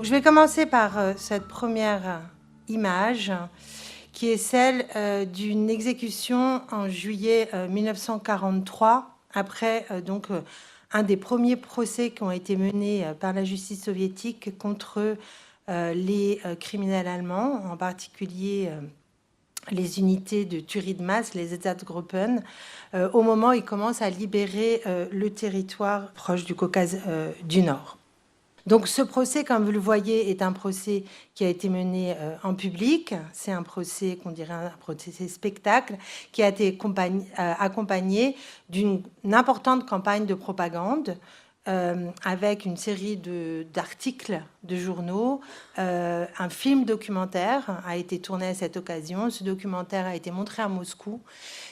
je vais commencer par cette première image qui est celle d'une exécution en juillet 1943, après un des premiers procès qui ont été menés par la justice soviétique contre les criminels allemands, en particulier les unités de tuerie de masse, les Einsatzgruppen, au moment où ils commencent à libérer le territoire proche du Caucase du Nord. Donc ce procès, comme vous le voyez, est un procès qui a été mené en public. C'est un procès qu'on dirait un procès spectacle qui a été accompagné d'une importante campagne de propagande avec une série d'articles de journaux. Un film documentaire a été tourné à cette occasion. Ce documentaire a été montré à Moscou.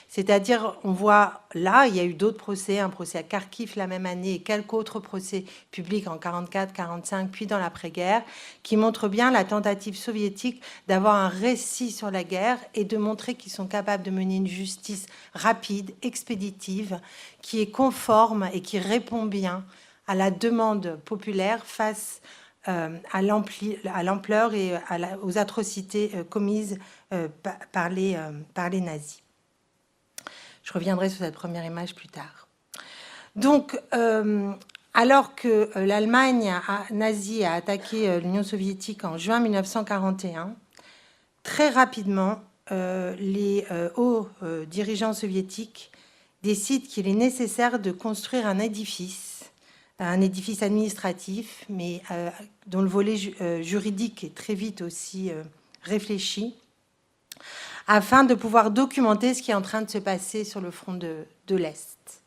C'est-à-dire, on voit là, il y a eu d'autres procès, un procès à Kharkiv la même année et quelques autres procès publics en 44, 45, puis dans l'après-guerre, qui montrent bien la tentative soviétique d'avoir un récit sur la guerre et de montrer qu'ils sont capables de mener une justice rapide, expéditive, qui est conforme et qui répond bien à la demande populaire face à l'ampleur et aux atrocités commises par les nazis. Je reviendrai sur cette première image plus tard. Donc, alors que l'Allemagne nazie a attaqué l'Union soviétique en juin 1941, très rapidement, les hauts dirigeants soviétiques décident qu'il est nécessaire de construire un édifice administratif, mais dont le volet juridique est très vite aussi réfléchi, afin de pouvoir documenter ce qui est en train de se passer sur le front de l'Est.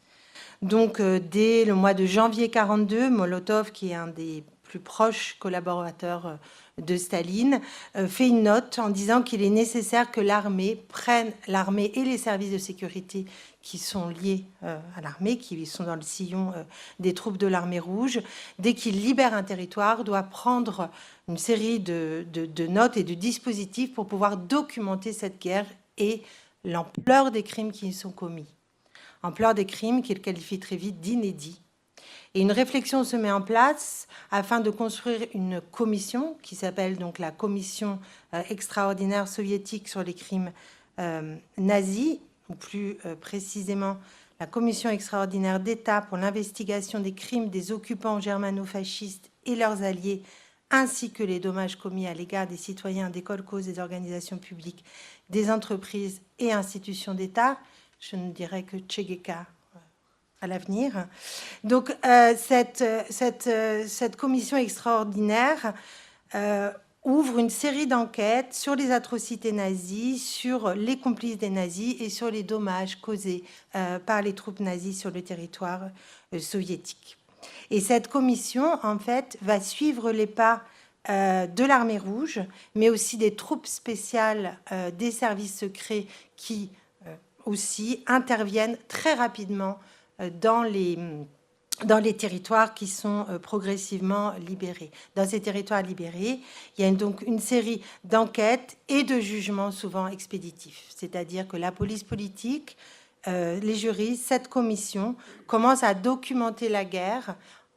Donc, dès le mois de janvier 1942, Molotov, qui est un des plus proches collaborateurs de Staline, fait une note en disant qu'il est nécessaire que l'armée et les services de sécurité qui sont liés à l'armée, qui sont dans le sillon des troupes de l'armée rouge, dès qu'ils libèrent un territoire, doivent prendre une série de notes et de dispositifs pour pouvoir documenter cette guerre et l'ampleur des crimes qui y sont commis. Ampleur des crimes qu'il qualifie très vite d'inédits. Et une réflexion se met en place afin de construire une commission qui s'appelle donc la Commission extraordinaire soviétique sur les crimes nazis, ou plus précisément la Commission extraordinaire d'État pour l'investigation des crimes des occupants germano-fascistes et leurs alliés, ainsi que les dommages commis à l'égard des citoyens, des kolkhozes, des organisations publiques, des entreprises et institutions d'État. Je ne dirais que Tchegeka à l'avenir. Donc, cette commission extraordinaire ouvre une série d'enquêtes sur les atrocités nazies, sur les complices des nazis et sur les dommages causés par les troupes nazies sur le territoire soviétique. Et cette commission, en fait, va suivre les pas de l'armée rouge, mais aussi des troupes spéciales des services secrets qui aussi interviennent très rapidement dans les territoires qui sont progressivement libérés. Dans ces territoires libérés, il y a donc une série d'enquêtes et de jugements souvent expéditifs. C'est-à-dire que la police politique, les juristes, cette commission commence à documenter la guerre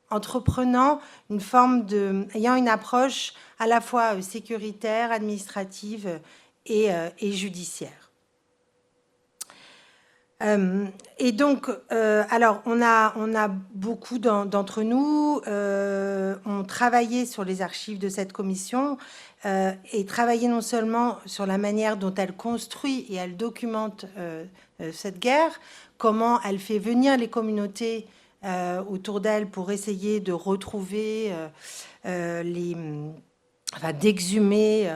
entreprenant ayant une approche à la fois sécuritaire, administrative et judiciaire. Et donc, alors, on a beaucoup d'entre nous ont travaillé sur les archives de cette commission et travaillé non seulement sur la manière dont elle construit et elle documente cette guerre, comment elle fait venir les communautés autour d'elle pour essayer de retrouver d'exhumer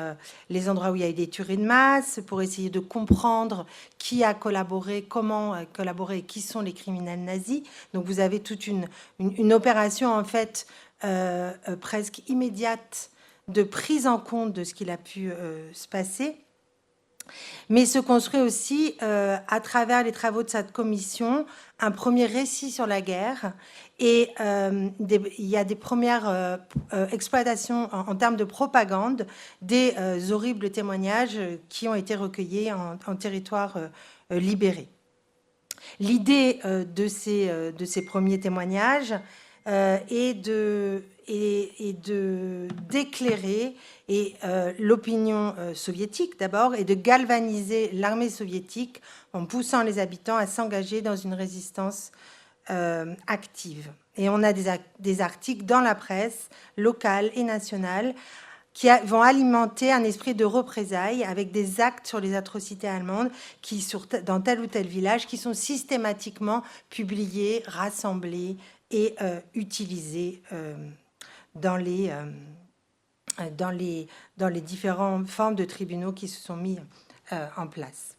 les endroits où il y a eu des tueries de masse, pour essayer de comprendre qui a collaboré, comment a collaboré et qui sont les criminels nazis. Donc vous avez toute une opération en fait presque immédiate de prise en compte de ce qu'il a pu se passer, mais se construit aussi à travers les travaux de cette commission un premier récit sur la guerre. Et il y a des premières exploitations en termes de propagande des horribles témoignages qui ont été recueillis en territoire libéré. L'idée de ces premiers témoignages, et d'éclairer l'opinion soviétique d'abord et de galvaniser l'armée soviétique en poussant les habitants à s'engager dans une résistance active. Et on a des articles dans la presse locale et nationale qui vont alimenter un esprit de représailles avec des actes sur les atrocités allemandes dans tel ou tel village qui sont systématiquement publiés, rassemblés et utilisés dans les différentes formes de tribunaux qui se sont mis en place.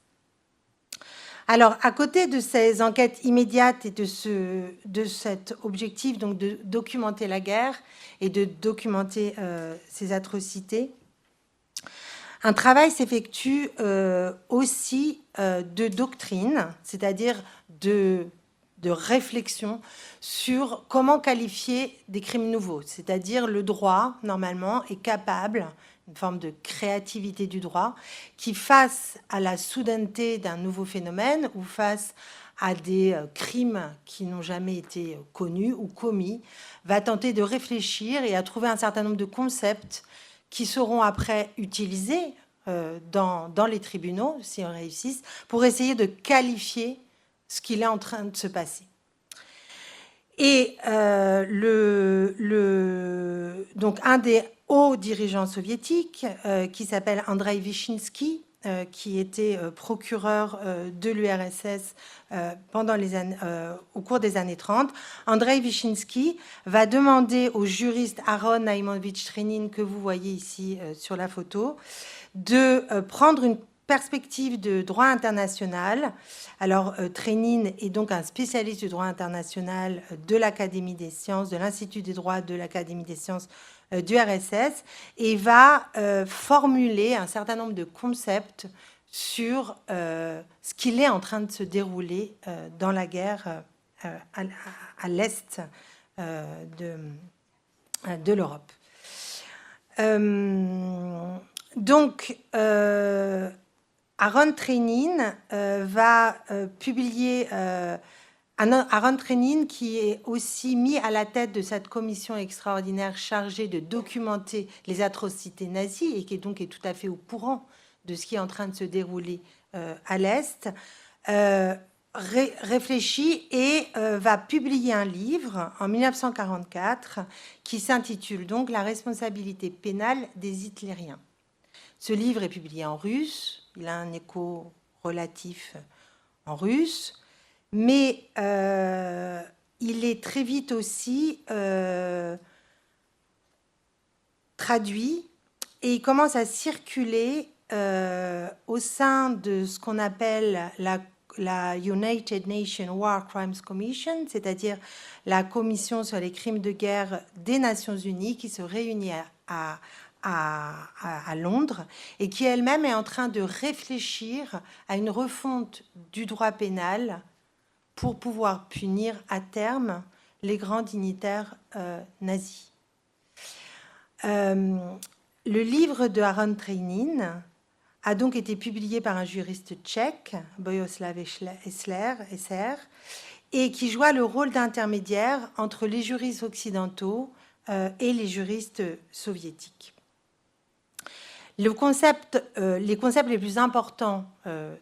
Alors, à côté de ces enquêtes immédiates et de cet objectif donc de documenter la guerre et de documenter ces atrocités, un travail s'effectue aussi de doctrine, c'est-à-dire de réflexion sur comment qualifier des crimes nouveaux. C'est-à-dire le droit, normalement, est capable, une forme de créativité du droit, qui face à la soudaineté d'un nouveau phénomène ou face à des crimes qui n'ont jamais été connus ou commis, va tenter de réfléchir et à trouver un certain nombre de concepts qui seront après utilisés dans les tribunaux, si on réussit, pour essayer de qualifier ce qu'il est en train de se passer. Et donc un des hauts dirigeants soviétiques, qui s'appelle Andreï Vichinsky, qui était procureur de l'URSS au cours des années 30, Andreï Vichinsky va demander au juriste Aron Naïmovitch Trenin, que vous voyez ici sur la photo, de prendre une perspective de droit international. Alors, Trenin est donc un spécialiste du droit international de l'Académie des sciences, de l'Institut des droits de l'Académie des sciences du RSS, et va formuler un certain nombre de concepts sur ce qu'il est en train de se dérouler dans la guerre à l'est de l'Europe. Donc, Aron Trenin va publier... Aron Trenin, qui est aussi mis à la tête de cette commission extraordinaire chargée de documenter les atrocités nazies et qui donc est tout à fait au courant de ce qui est en train de se dérouler à l'Est, réfléchit et va publier un livre en 1944 qui s'intitule donc « La responsabilité pénale des hitlériens ». Ce livre est publié en russe, il a un écho relatif en russe, mais il est très vite aussi traduit et il commence à circuler au sein de ce qu'on appelle la United Nations War Crimes Commission, c'est-à-dire la commission sur les crimes de guerre des Nations Unies qui se réunit à Londres et qui elle-même est en train de réfléchir à une refonte du droit pénal pour pouvoir punir à terme les grands dignitaires nazis. Le livre de Aron Trenin a donc été publié par un juriste tchèque, Bojoslav Esser, et qui joua le rôle d'intermédiaire entre les juristes occidentaux et les juristes soviétiques. Les concepts les plus importants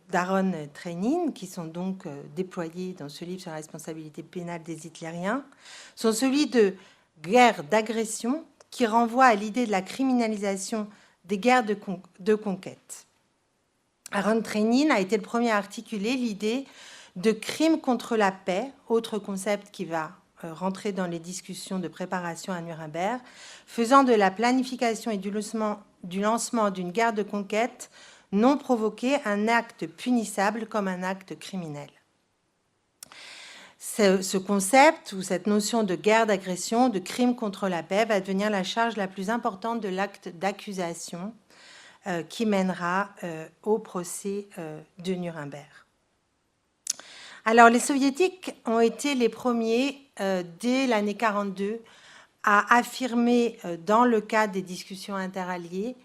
d'Aron Trenin, qui sont donc déployés dans ce livre sur la responsabilité pénale des hitlériens, sont celui de guerre d'agression, qui renvoie à l'idée de la criminalisation des guerres de conquête. Aron Trenin a été le premier à articuler l'idée de crime contre la paix, autre concept qui va rentrer dans les discussions de préparation à Nuremberg, faisant de la planification et du lancement d'une guerre de conquête non provoquée un acte punissable comme un acte criminel. Ce concept ou cette notion de guerre d'agression, de crime contre la paix, va devenir la charge la plus importante de l'acte d'accusation qui mènera au procès de Nuremberg. Alors, les soviétiques ont été les premiers, dès l'année 1942, à affirmer, dans le cadre des discussions interalliées,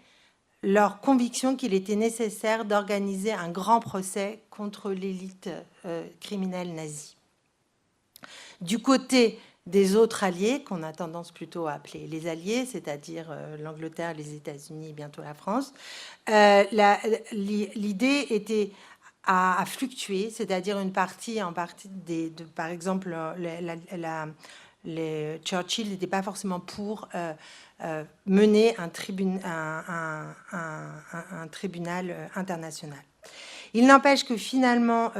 leur conviction qu'il était nécessaire d'organiser un grand procès contre l'élite criminelle nazie. Du côté des autres alliés, qu'on a tendance plutôt à appeler les alliés, c'est-à-dire l'Angleterre, les États-Unis et bientôt la France. L'idée était à fluctuer, c'est-à-dire une partie, par exemple, les Churchill n'étaient pas forcément pour mener un tribunal international. Il n'empêche que finalement,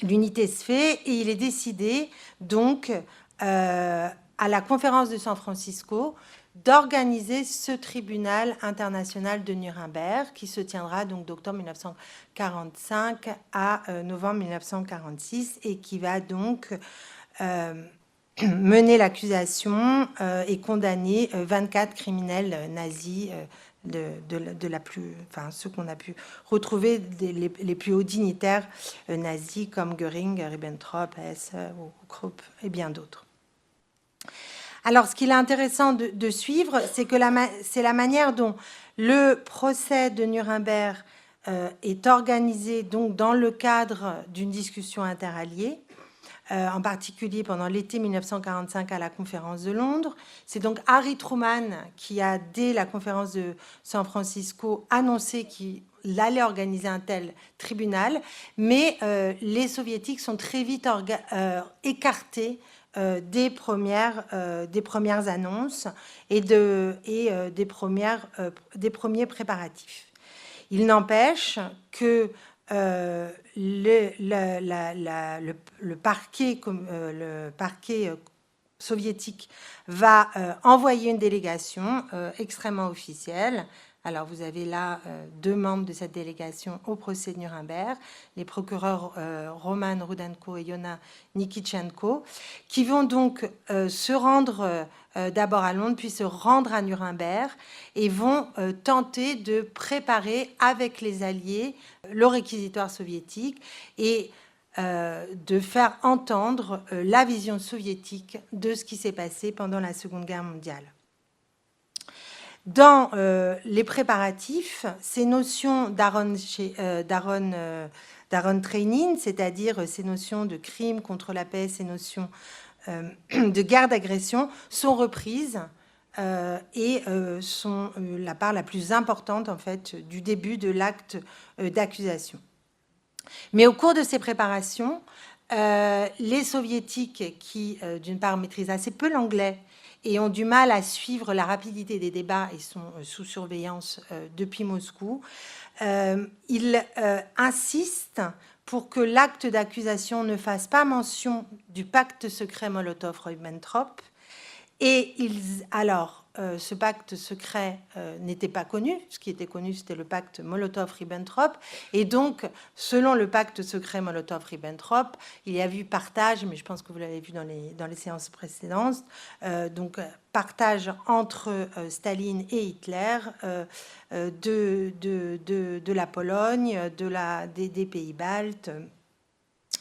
l'unité se fait et il est décidé donc à la conférence de San Francisco d'organiser ce tribunal international de Nuremberg qui se tiendra donc d'octobre 1945 à novembre 1946 et qui va donc mener l'accusation et condamner 24 criminels nazis ceux qu'on a pu retrouver les plus hauts dignitaires nazis comme Göring, Ribbentrop, Hess, Krupp et bien d'autres. Alors, ce qu'il est intéressant de suivre, c'est que c'est la manière dont le procès de Nuremberg est organisé donc dans le cadre d'une discussion interalliée, en particulier pendant l'été 1945 à la conférence de Londres. C'est donc Harry Truman qui a, dès la conférence de San Francisco, annoncé qu'il allait organiser un tel tribunal, mais les soviétiques sont très vite écartés des premières annonces et des premiers préparatifs. Il n'empêche que le parquet soviétique va envoyer une délégation extrêmement officielle. Alors, vous avez là deux membres de cette délégation au procès de Nuremberg, les procureurs Roman Rudenko et Yona Nikitchenko, qui vont donc se rendre d'abord à Londres, puis se rendre à Nuremberg, et vont tenter de préparer avec les Alliés le réquisitoire soviétique et de faire entendre la vision soviétique de ce qui s'est passé pendant la Seconde Guerre mondiale. Dans les préparatifs, ces notions d'Aaron training, c'est-à-dire ces notions de crime contre la paix, ces notions de guerre d'agression, sont reprises et sont la part la plus importante en fait du début de l'acte d'accusation. Mais au cours de ces préparations, les soviétiques qui, d'une part, maîtrisent assez peu l'anglais et ont du mal à suivre la rapidité des débats et sont sous surveillance depuis Moscou, ils insistent pour que l'acte d'accusation ne fasse pas mention du pacte secret Molotov-Ribbentrop. Et ce pacte secret n'était pas connu. Ce qui était connu, c'était le pacte Molotov-Ribbentrop. Et donc, selon le pacte secret Molotov-Ribbentrop, il y a eu partage, mais je pense que vous l'avez vu dans les séances précédentes, donc partage entre Staline et Hitler de la Pologne, des pays baltes,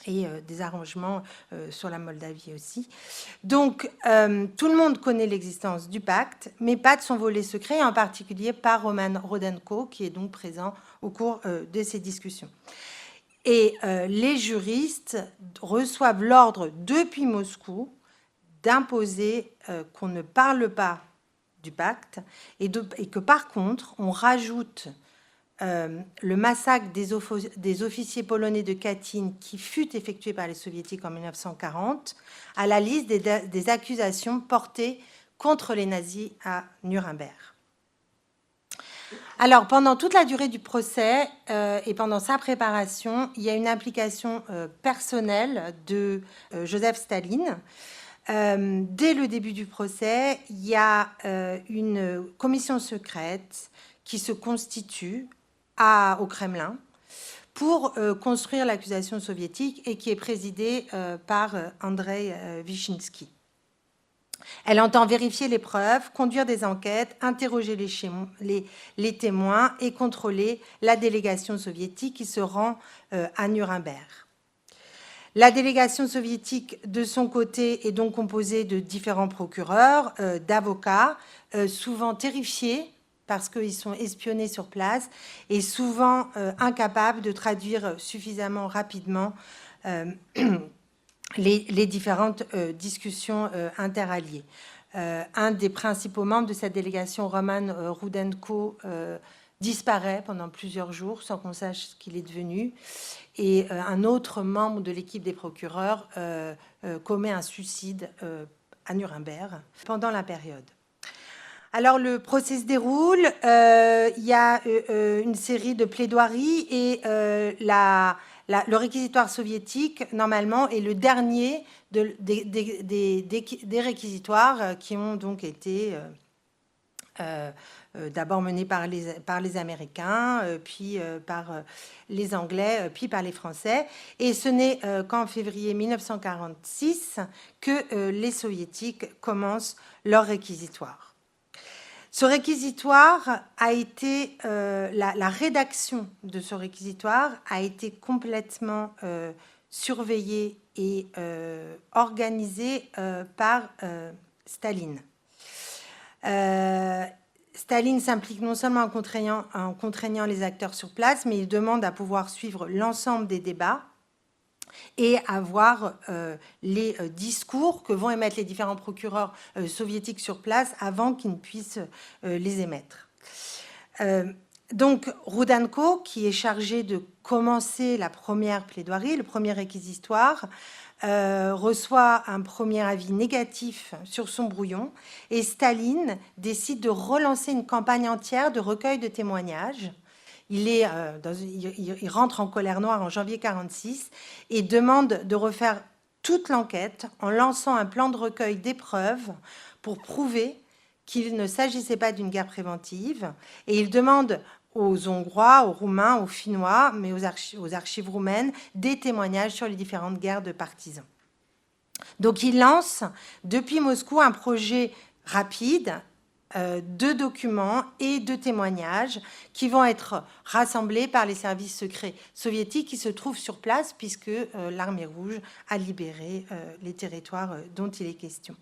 et des arrangements sur la Moldavie aussi. Donc, tout le monde connaît l'existence du pacte, mais pas de son volet secret, en particulier par Roman Rudenko, qui est donc présent au cours de ces discussions. Et les juristes reçoivent l'ordre depuis Moscou d'imposer qu'on ne parle pas du pacte et que par contre, on rajoute le massacre des officiers polonais de Katyn qui fut effectué par les soviétiques en 1940 à la liste des accusations portées contre les nazis à Nuremberg. Alors, pendant toute la durée du procès et pendant sa préparation, il y a une implication personnelle de Joseph Staline. Dès le début du procès, il y a une commission secrète qui se constitue au Kremlin pour construire l'accusation soviétique et qui est présidée par Andrei Vyshinsky. Elle entend vérifier les preuves, conduire des enquêtes, interroger les témoins et contrôler la délégation soviétique qui se rend à Nuremberg. La délégation soviétique, de son côté, est donc composée de différents procureurs, d'avocats, souvent terrifiés parce qu'ils sont espionnés sur place et souvent incapables de traduire suffisamment rapidement les différentes discussions interalliées. Un des principaux membres de cette délégation, Roman Rudenko, disparaît pendant plusieurs jours sans qu'on sache ce qu'il est devenu. Et un autre membre de l'équipe des procureurs commet un suicide à Nuremberg pendant la période. Alors, le procès se déroule. Il y a une série de plaidoiries et le réquisitoire soviétique, normalement, est le dernier des réquisitoires qui ont donc été d'abord menés par les Américains, puis par les Anglais, puis par les Français. Et ce n'est qu'en février 1946 que les Soviétiques commencent leur réquisitoire. Ce réquisitoire a été, la rédaction de ce réquisitoire a été complètement surveillée et organisée par Staline. Staline s'implique non seulement en contraignant les acteurs sur place, mais il demande à pouvoir suivre l'ensemble des débats et à voir les discours que vont émettre les différents procureurs soviétiques sur place avant qu'ils ne puissent les émettre. Donc, Rudenko, qui est chargé de commencer la première plaidoirie, le premier réquisitoire, reçoit un premier avis négatif sur son brouillon et Staline décide de relancer une campagne entière de recueil de témoignages. Il rentre en colère noire en janvier 1946 et demande de refaire toute l'enquête en lançant un plan de recueil des preuves pour prouver qu'il ne s'agissait pas d'une guerre préventive. Et il demande aux Hongrois, aux Roumains, aux Finnois, mais aux archives roumaines, des témoignages sur les différentes guerres de partisans. Donc il lance depuis Moscou un projet rapide de documents et de témoignages qui vont être rassemblés par les services secrets soviétiques qui se trouvent sur place puisque l'armée rouge a libéré les territoires dont il est question.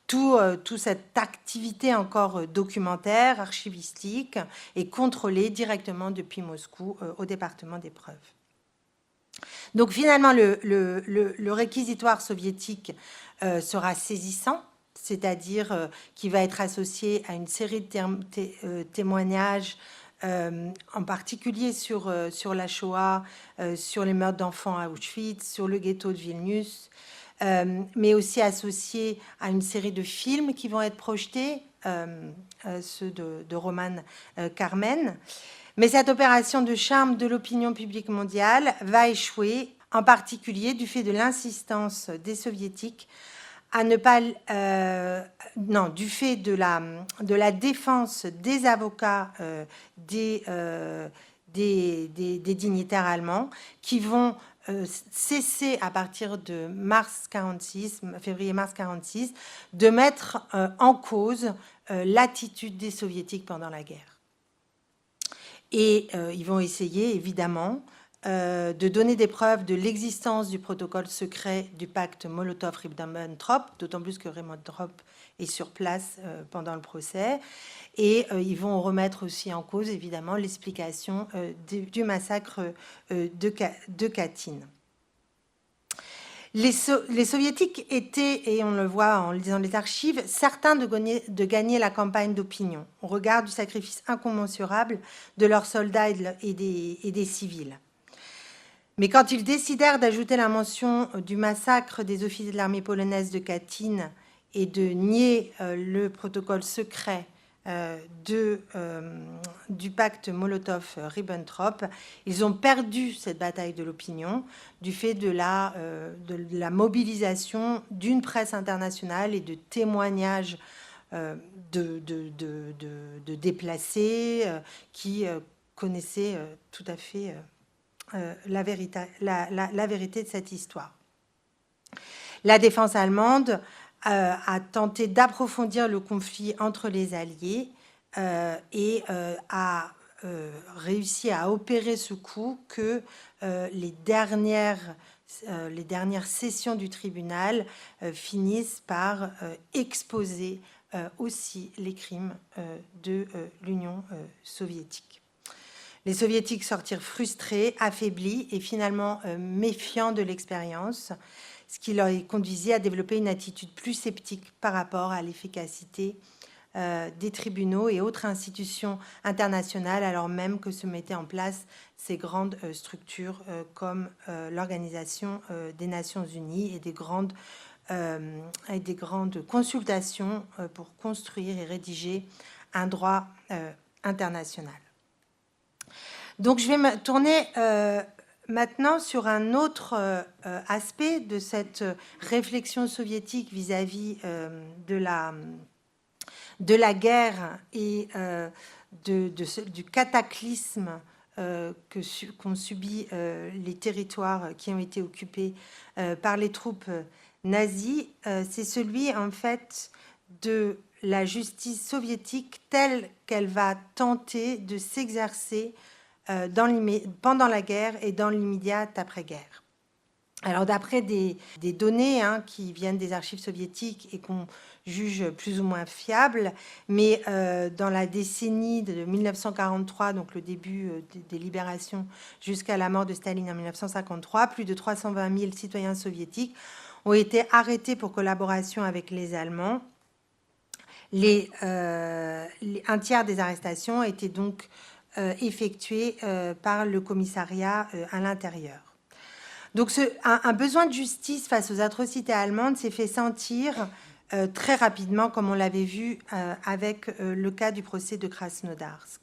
Toute cette activité encore documentaire, archivistique, est contrôlée directement depuis Moscou au département des preuves. Donc finalement, le réquisitoire soviétique sera saisissant, c'est-à-dire qu'il va être associé à une série de témoignages, en particulier sur la Shoah, sur les meurtres d'enfants à Auschwitz, sur le ghetto de Vilnius, mais aussi associé à une série de films qui vont être projetés, ceux de Roman Carmen. Mais cette opération de charme de l'opinion publique mondiale va échouer, en particulier du fait de l'insistance des Soviétiques à ne pas... du fait de la défense des avocats des dignitaires allemands qui vont cesser à partir de février-mars 1946, de mettre en cause l'attitude des Soviétiques pendant la guerre. Et ils vont essayer, évidemment, de donner des preuves de l'existence du protocole secret du pacte Molotov-Ribbentrop, d'autant plus que Ribbentrop est sur place pendant le procès. Et ils vont remettre aussi en cause, évidemment, l'explication du massacre de Katyn. Les Soviétiques étaient, et on le voit en lisant les archives, certains de gagner la campagne d'opinion, au regard du sacrifice incommensurable de leurs soldats et des civils. Mais quand ils décidèrent d'ajouter la mention du massacre des officiers de l'armée polonaise de Katyn et de nier le protocole secret du pacte Molotov-Ribbentrop, ils ont perdu cette bataille de l'opinion du fait de la mobilisation d'une presse internationale et de témoignages de déplacés qui connaissaient tout à fait la vérité de cette histoire. La défense allemande a tenté d'approfondir le conflit entre les Alliés et a réussi à opérer ce coup que les dernières sessions du tribunal finissent par exposer aussi les crimes de l'Union soviétique. Les Soviétiques sortirent frustrés, affaiblis et finalement méfiants de l'expérience. ce qui leur conduisait à développer une attitude plus sceptique par rapport à l'efficacité des tribunaux et autres institutions internationales, alors même que se mettaient en place ces grandes structures comme l'Organisation des Nations Unies et des grandes consultations pour construire et rédiger un droit international. Donc je vais me tourner maintenant sur un autre aspect de cette réflexion soviétique vis-à-vis de la guerre et du cataclysme qu'ont subi les territoires qui ont été occupés par les troupes nazies. C'est celui, en fait, de la justice soviétique telle qu'elle va tenter de s'exercer pendant la guerre et dans l'immédiate après-guerre. Alors, d'après des données qui viennent des archives soviétiques et qu'on juge plus ou moins fiables, mais dans la décennie de 1943, donc le début des libérations jusqu'à la mort de Staline en 1953, plus de 320 000 citoyens soviétiques ont été arrêtés pour collaboration avec les Allemands. Un tiers des arrestations étaient donc effectuées par le commissariat à l'intérieur. Donc un besoin de justice face aux atrocités allemandes s'est fait sentir très rapidement, comme on l'avait vu avec le cas du procès de Krasnodarsk.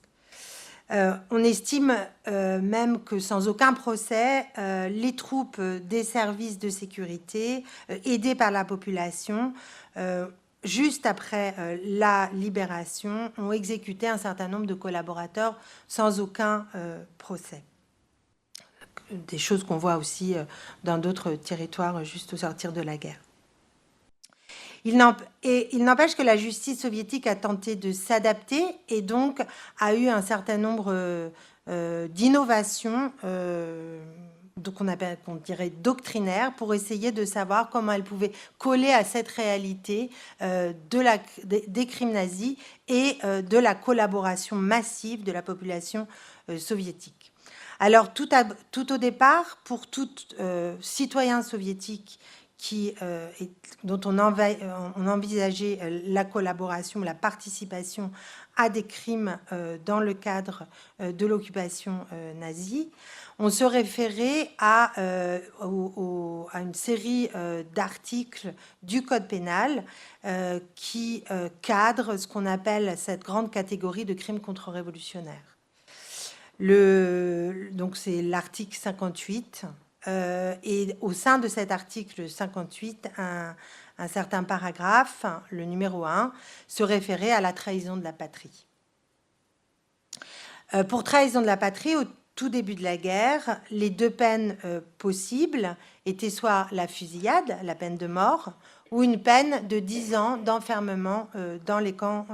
On estime même que sans aucun procès, les troupes des services de sécurité, aidées par la population, juste après la libération, ont exécuté un certain nombre de collaborateurs sans aucun procès. Des choses qu'on voit aussi dans d'autres territoires juste au sortir de la guerre. Il n'empêche que la justice soviétique a tenté de s'adapter et donc a eu un certain nombre d'innovations qu'on dirait doctrinaires pour essayer de savoir comment elle pouvait coller à cette réalité des crimes nazis et de la collaboration massive de la population soviétique. Alors, tout au départ, pour tout citoyen soviétique dont on envisageait la collaboration, la participation à des crimes dans le cadre de l'occupation nazie, on se référait à une série d'articles du Code pénal qui cadrent ce qu'on appelle cette grande catégorie de crimes contre-révolutionnaires. Donc c'est l'article 58, et au sein de cet article 58, un certain paragraphe, le numéro 1, se référait à la trahison de la patrie. Pour trahison de la patrie, au tout début de la guerre, les deux peines possibles étaient soit la fusillade, la peine de mort, ou une peine de 10 ans d'enfermement dans les camps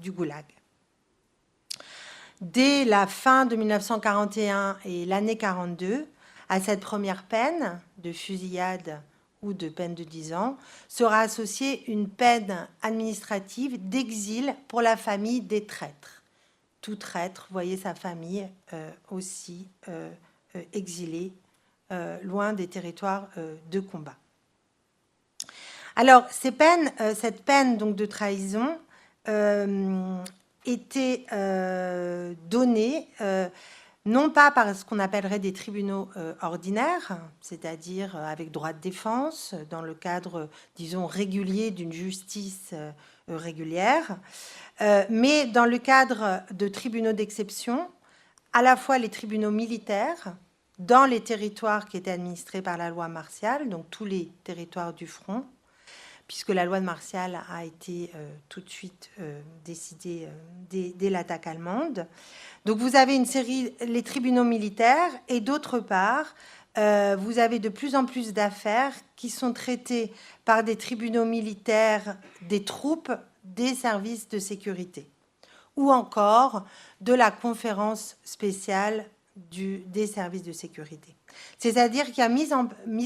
du Goulag. Dès la fin de 1941 et l'année 42, à cette première peine de fusillade ou de peine de 10 ans, sera associée une peine administrative d'exil pour la famille des traîtres. Tout traître voyait sa famille aussi exilée, loin des territoires de combat. Alors, cette peine donc, de trahison était donnée non pas par ce qu'on appellerait des tribunaux ordinaires, c'est-à-dire avec droit de défense, dans le cadre, disons, régulier d'une justice régulière, mais dans le cadre de tribunaux d'exception, à la fois les tribunaux militaires, dans les territoires qui étaient administrés par la loi martiale, donc tous les territoires du front, puisque la loi de Martial a été tout de suite décidée dès l'attaque allemande. Donc vous avez une série, les tribunaux militaires, et d'autre part, vous avez de plus en plus d'affaires qui sont traitées par des tribunaux militaires des troupes des services de sécurité, ou encore de la conférence spéciale des services de sécurité. C'est-à-dire qu'il y a mise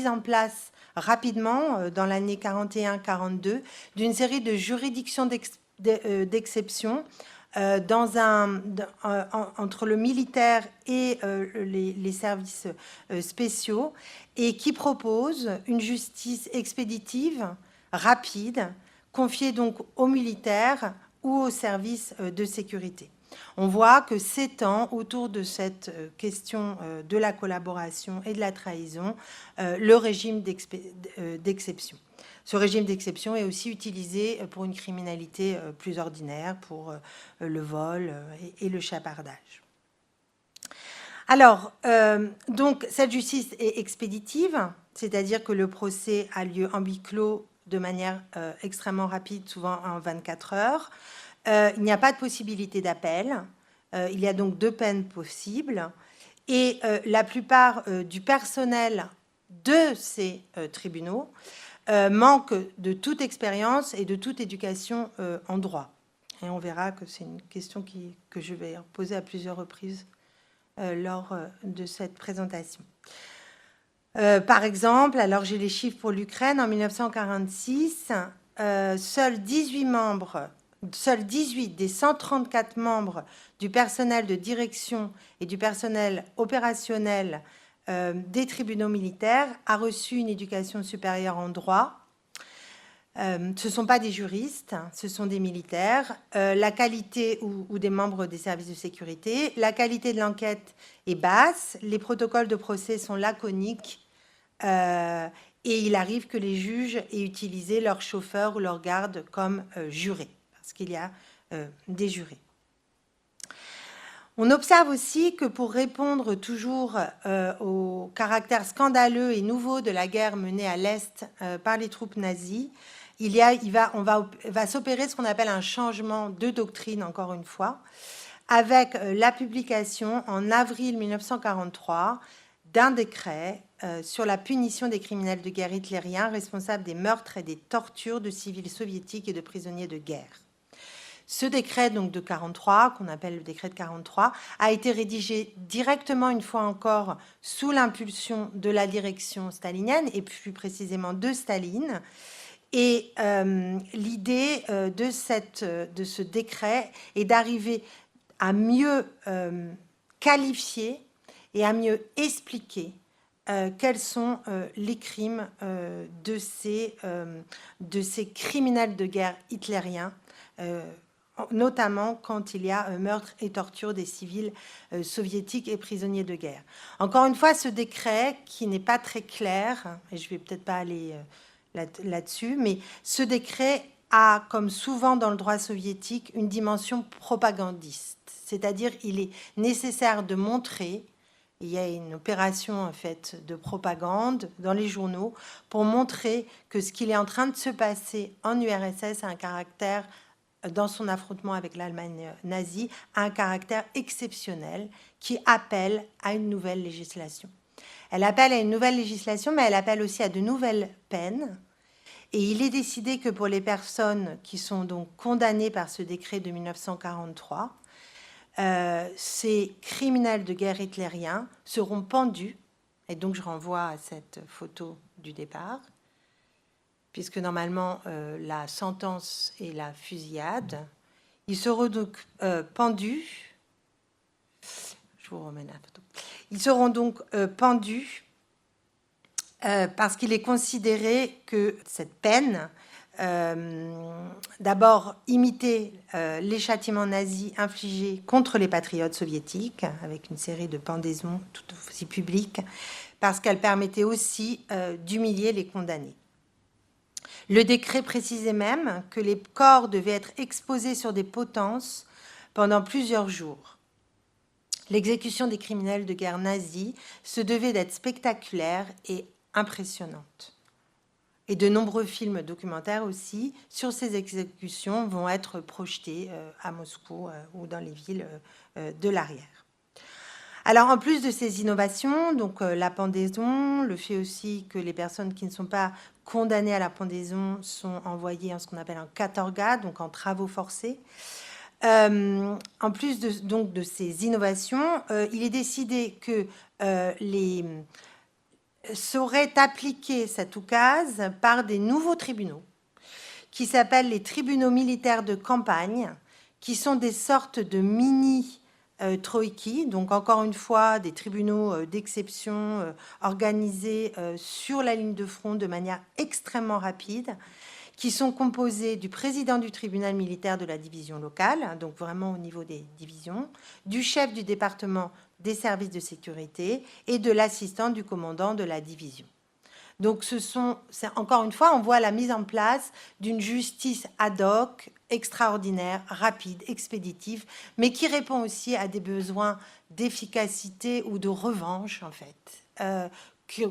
en place rapidement, dans l'année 41-42, d'une série de juridictions d'exception entre le militaire et les services spéciaux, et qui propose une justice expéditive, rapide, confiée donc aux militaires ou aux services de sécurité. On voit que s'étend autour de cette question de la collaboration et de la trahison le régime d'exception. Ce régime d'exception est aussi utilisé pour une criminalité plus ordinaire, pour le vol et le chapardage. Alors, donc, cette justice est expéditive, c'est-à-dire que le procès a lieu en huis clos de manière extrêmement rapide, souvent en 24 heures. Il n'y a pas de possibilité d'appel. Il y a donc 2 peines possibles. Et la plupart du personnel de ces tribunaux manque de toute expérience et de toute éducation en droit. Et on verra que c'est une question que je vais poser à plusieurs reprises lors de cette présentation. Par exemple, alors j'ai les chiffres pour l'Ukraine, en 1946, seuls 18 des 134 membres du personnel de direction et du personnel opérationnel des tribunaux militaires a reçu une éducation supérieure en droit. Ce ne sont pas des juristes, ce sont des militaires. La qualité ou des membres des services de sécurité. La qualité de l'enquête est basse. Les protocoles de procès sont laconiques. Et il arrive que les juges aient utilisé leur chauffeur ou leur garde comme jurés, parce qu'il y a des jurés. On observe aussi que pour répondre toujours au caractère scandaleux et nouveau de la guerre menée à l'Est par les troupes nazies, va s'opérer ce qu'on appelle un changement de doctrine, encore une fois, avec la publication en avril 1943 d'un décret sur la punition des criminels de guerre hitlériens responsables des meurtres et des tortures de civils soviétiques et de prisonniers de guerre. Ce décret donc de 43, qu'on appelle le décret de 43, a été rédigé directement, une fois encore, sous l'impulsion de la direction stalinienne, et plus précisément de Staline. Et l'idée de ce décret est d'arriver à mieux qualifier et à mieux expliquer quels sont les crimes de ces criminels de guerre hitlériens, notamment quand il y a meurtre et torture des civils soviétiques et prisonniers de guerre. Encore une fois, ce décret, qui n'est pas très clair, et je ne vais peut-être pas aller là-dessus, mais ce décret a, comme souvent dans le droit soviétique, une dimension propagandiste. C'est-à-dire il est nécessaire de montrer, il y a une opération en fait de propagande dans les journaux pour montrer que ce qu'il est en train de se passer en URSS a un caractère, dans son affrontement avec l'Allemagne nazie, a un caractère exceptionnel qui appelle à une nouvelle législation. Elle appelle à une nouvelle législation, mais elle appelle aussi à de nouvelles peines. Et il est décidé que pour les personnes qui sont donc condamnées par ce décret de 1943, ces criminels de guerre hitlériens seront pendus. Et donc je renvoie à cette photo du départ, puisque normalement la sentence est la fusillade. Ils seront donc pendus. Je vous remets la photo. Ils seront donc pendus parce qu'il est considéré que cette peine, d'abord imiter les châtiments nazis infligés contre les patriotes soviétiques, avec une série de pendaisons tout aussi publiques, parce qu'elle permettait aussi d'humilier les condamnés. Le décret précisait même que les corps devaient être exposés sur des potences pendant plusieurs jours. L'exécution des criminels de guerre nazis se devait d'être spectaculaire et impressionnante. Et de nombreux films documentaires aussi sur ces exécutions vont être projetés à Moscou ou dans les villes de l'arrière. Alors, en plus de ces innovations, donc la pendaison, le fait aussi que les personnes qui ne sont pas condamnées à la pendaison sont envoyées en ce qu'on appelle un katorga, donc en travaux forcés. En plus de ces innovations, il est décidé que serait appliquée cette oukase par des nouveaux tribunaux qui s'appellent les tribunaux militaires de campagne, qui sont des sortes de mini-troïki, donc encore une fois, des tribunaux d'exception organisés sur la ligne de front de manière extrêmement rapide, qui sont composés du président du tribunal militaire de la division locale, donc vraiment au niveau des divisions, du chef du département des services de sécurité et de l'assistant du commandant de la division. Donc, encore une fois, on voit la mise en place d'une justice ad hoc, extraordinaire, rapide, expéditive, mais qui répond aussi à des besoins d'efficacité ou de revanche, en fait,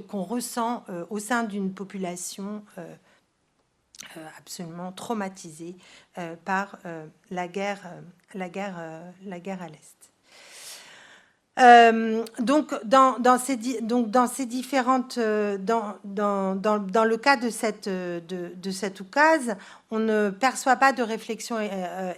qu'on ressent au sein d'une population absolument traumatisée par la guerre à l'Est. Donc, dans le cas de cette oukase, on ne perçoit pas de réflexion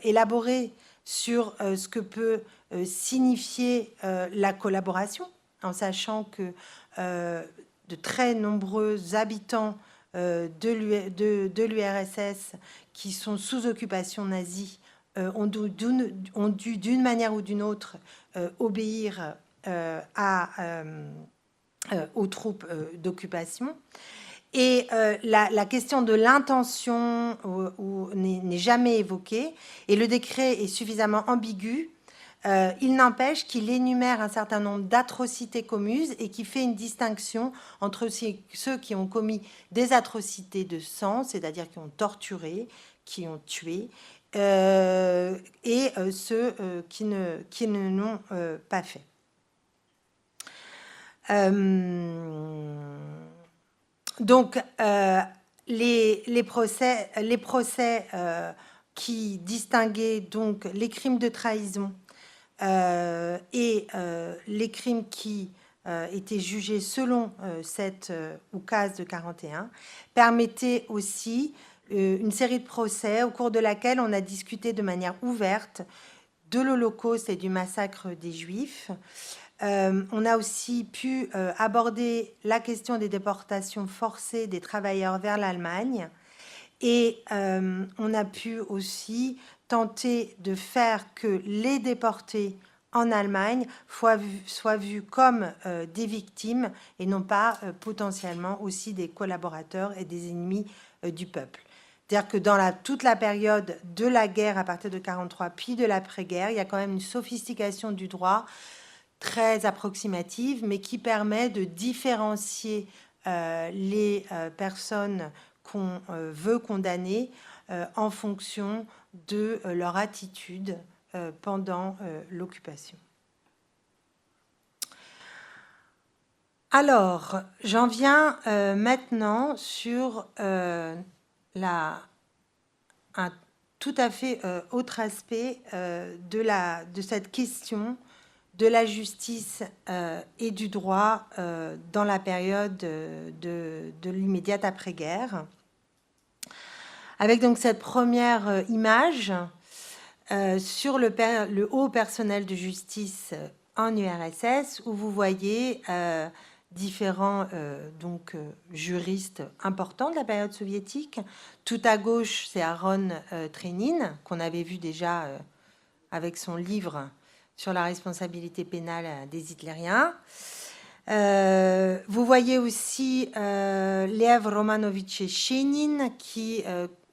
élaborée sur ce que peut signifier la collaboration, en sachant que de très nombreux habitants de l'URSS qui sont sous occupation nazie ont dû d'une manière ou d'une autre obéir aux troupes d'occupation. Et la question de l'intention n'est jamais évoquée, et le décret est suffisamment ambigu. Il n'empêche qu'il énumère un certain nombre d'atrocités commises et qui fait une distinction entre ceux qui ont commis des atrocités de sang, c'est-à-dire qui ont torturé, qui ont tué, et ceux qui ne l'ont pas fait. Donc, les procès qui distinguaient donc les crimes de trahison et les crimes qui étaient jugés selon cette oukase de 41 permettaient aussi une série de procès au cours de laquelle on a discuté de manière ouverte de l'Holocauste et du massacre des Juifs. On a aussi pu aborder la question des déportations forcées des travailleurs vers l'Allemagne, et on a pu aussi tenter de faire que les déportés en Allemagne soient vus comme des victimes et non pas potentiellement aussi des collaborateurs et des ennemis du peuple. C'est-à-dire que dans toute la période de la guerre à partir de 1943, puis de l'après-guerre, il y a quand même une sophistication du droit très approximative, mais qui permet de différencier les personnes qu'on veut condamner en fonction de leur attitude pendant l'occupation. Alors, j'en viens maintenant sur un tout à fait autre aspect de cette question de la justice et du droit dans la période de l'immédiate après-guerre. Avec donc cette première image sur le haut personnel de justice en URSS, où vous voyez différents juristes importants de la période soviétique. Tout à gauche, c'est Aaron Trenin, qu'on avait vu déjà avec son livre sur la responsabilité pénale des hitlériens. Vous voyez aussi Lev Romanovich Shenin,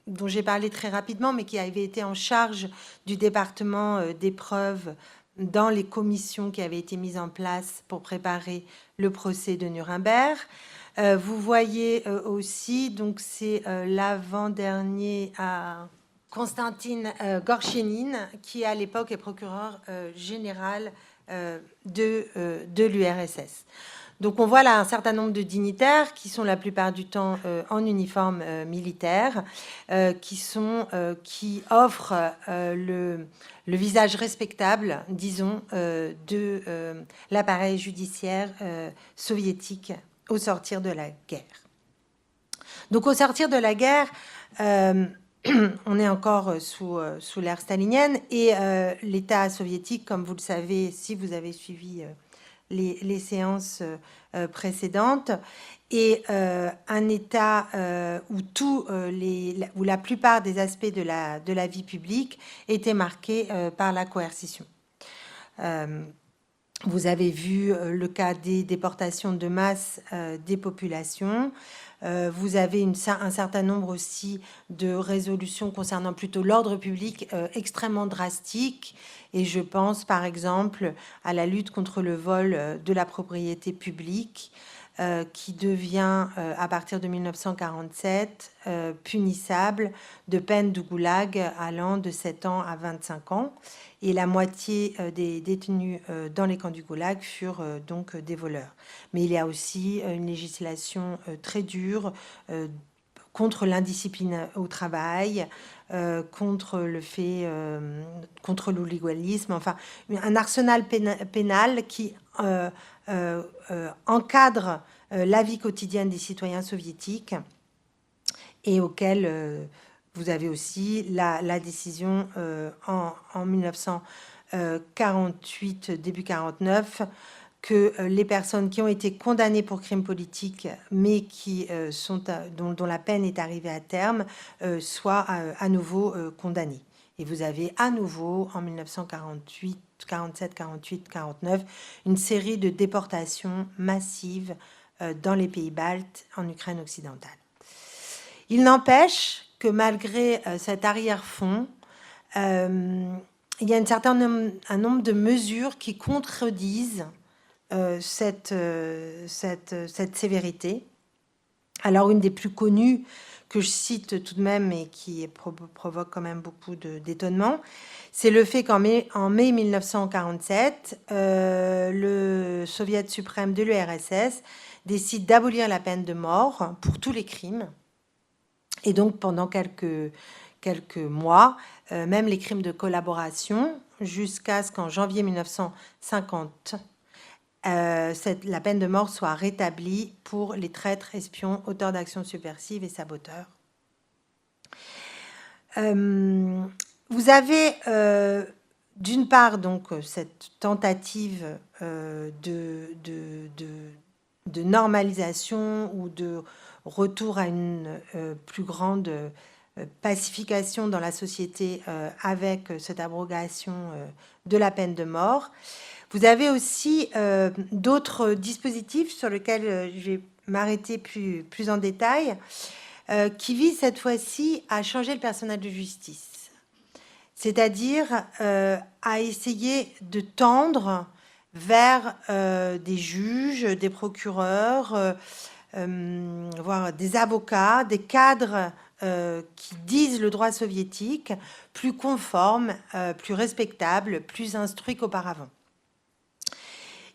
dont j'ai parlé très rapidement, mais qui avait été en charge du département d'épreuves dans les commissions qui avaient été mises en place pour préparer le procès de Nuremberg. Vous voyez aussi, donc c'est l'avant-dernier à Konstantin Gorchenin, qui à l'époque est procureur général de l'URSS. Donc on voit là un certain nombre de dignitaires qui sont la plupart du temps en uniforme militaire, qui offrent le visage respectable, disons, de l'appareil judiciaire soviétique au sortir de la guerre. Donc au sortir de la guerre, on est encore sous l'ère stalinienne, et l'État soviétique, comme vous le savez, si vous avez suivi les séances précédentes, et un État où la plupart des aspects de la vie publique étaient marqués par la coercition. Vous avez vu le cas des déportations de masse des populations. Vous avez un certain nombre aussi de résolutions concernant plutôt l'ordre public extrêmement drastiques. Et je pense par exemple à la lutte contre le vol de la propriété publique, qui devient, à partir de 1947, punissable de peine de goulag allant de 7 ans à 25 ans. Et la moitié des détenus dans les camps du goulag furent donc des voleurs. Mais il y a aussi une législation très dure contre l'indiscipline au travail, contre l'oligolisme, enfin un arsenal pénal qui encadre la vie quotidienne des citoyens soviétiques, et auquel vous avez aussi la décision en 1948, début 49, que les personnes qui ont été condamnées pour crimes politiques, mais dont la peine est arrivée à terme, soient à nouveau condamnées. Et vous avez à nouveau, en 1948, 47, 48, 49, une série de déportations massives dans les pays baltes, en Ukraine occidentale. Il n'empêche que malgré cet arrière-fond, il y a un nombre de mesures qui contredisent cette sévérité. Alors, une des plus connues, que je cite tout de même et qui provoque quand même beaucoup d'étonnement, c'est le fait qu'en mai 1947, le Soviet suprême de l'URSS décide d'abolir la peine de mort pour tous les crimes. Et donc, pendant quelques mois, même les crimes de collaboration, jusqu'à ce qu'en janvier 1950, la peine de mort soit rétablie pour les traîtres, espions, auteurs d'actions subversives et saboteurs. Vous avez d'une part donc cette tentative de normalisation ou de retour à une plus grande pacification dans la société avec cette abrogation de la peine de mort. Vous avez aussi d'autres dispositifs sur lesquels je vais m'arrêter plus en détail, qui visent cette fois-ci à changer le personnel de justice, c'est-à-dire à essayer de tendre vers des juges, des procureurs, voire des avocats, des cadres qui disent le droit soviétique plus conforme, plus respectable, plus instruit qu'auparavant.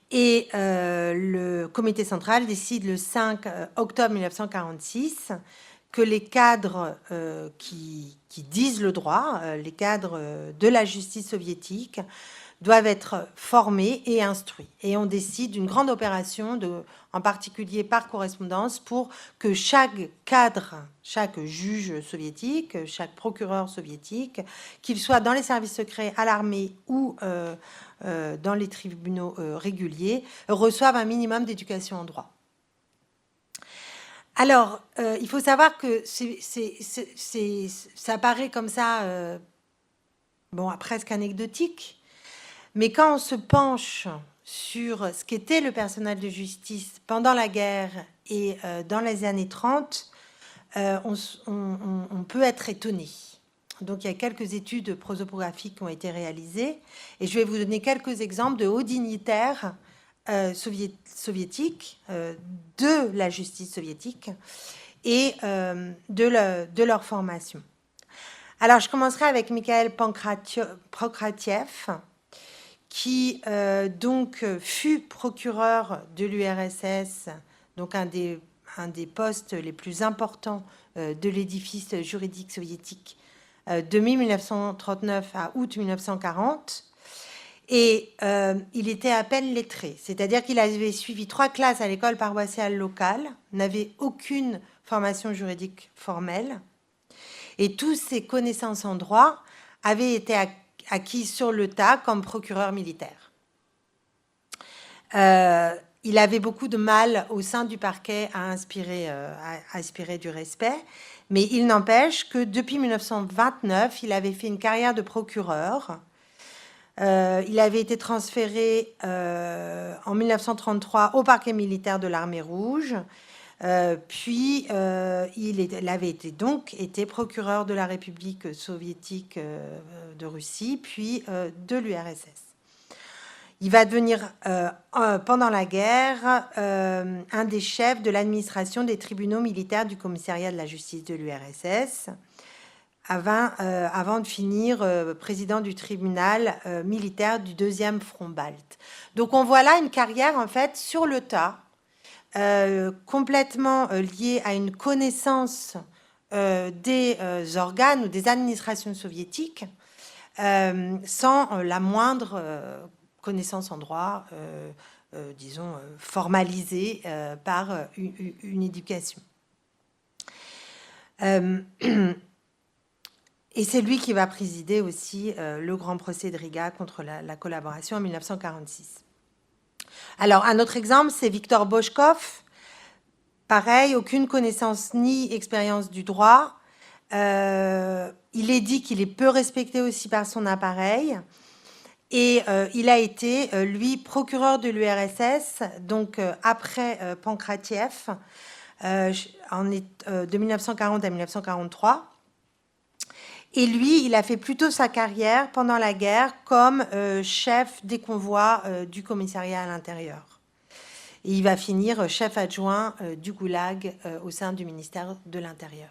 Et le comité central décide le 5 octobre 1946 que les cadres qui disent le droit, les cadres de la justice soviétique, doivent être formés et instruits. Et on décide d'une grande opération, en particulier par correspondance, pour que chaque cadre, chaque juge soviétique, chaque procureur soviétique, qu'il soit dans les services secrets, à l'armée ou dans les tribunaux réguliers, reçoive un minimum d'éducation en droit. Alors, il faut savoir que ça paraît comme ça, presque anecdotique, mais quand on se penche sur ce qu'était le personnel de justice pendant la guerre et dans les années 30, on peut être étonné. Donc, il y a quelques études prosopographiques qui ont été réalisées, et je vais vous donner quelques exemples de hauts dignitaires soviétiques, de la justice soviétique et de leur formation. Alors, je commencerai avec Mikhail Prokratiev, qui donc fut procureur de l'URSS, donc un des postes les plus importants de l'édifice juridique soviétique, de mai 1939 à août 1940. Et il était à peine lettré, c'est-à-dire qu'il avait suivi 3 classes à l'école paroissiale locale, n'avait aucune formation juridique formelle, et toutes ses connaissances en droit avaient été acquises sur le tas comme procureur militaire. Il avait beaucoup de mal au sein du parquet à inspirer du respect, mais il n'empêche que depuis 1929, il avait fait une carrière de procureur. Il avait été transféré en 1933 au parquet militaire de l'Armée rouge. Puis il avait été procureur de la République soviétique de Russie, puis de l'URSS. Il va devenir, pendant la guerre, un des chefs de l'administration des tribunaux militaires du commissariat de la justice de l'URSS, avant de finir président du tribunal militaire du deuxième front balte. Donc on voit là une carrière, en fait, sur le tas, complètement liée à une connaissance des organes ou des administrations soviétiques, sans la moindre connaissance en droit, disons, formalisée par une éducation. Et c'est lui qui va présider aussi le grand procès de Riga contre la collaboration en 1946. Alors, un autre exemple, c'est Victor Bochkov. Pareil, aucune connaissance ni expérience du droit. Il est dit qu'il est peu respecté aussi par son appareil. Et il a été, lui, procureur de l'URSS, donc après Pankratiev, de 1940 à 1943. Et lui, il a fait plutôt sa carrière pendant la guerre comme chef des convois du commissariat à l'intérieur. Et il va finir chef adjoint du Goulag au sein du ministère de l'Intérieur.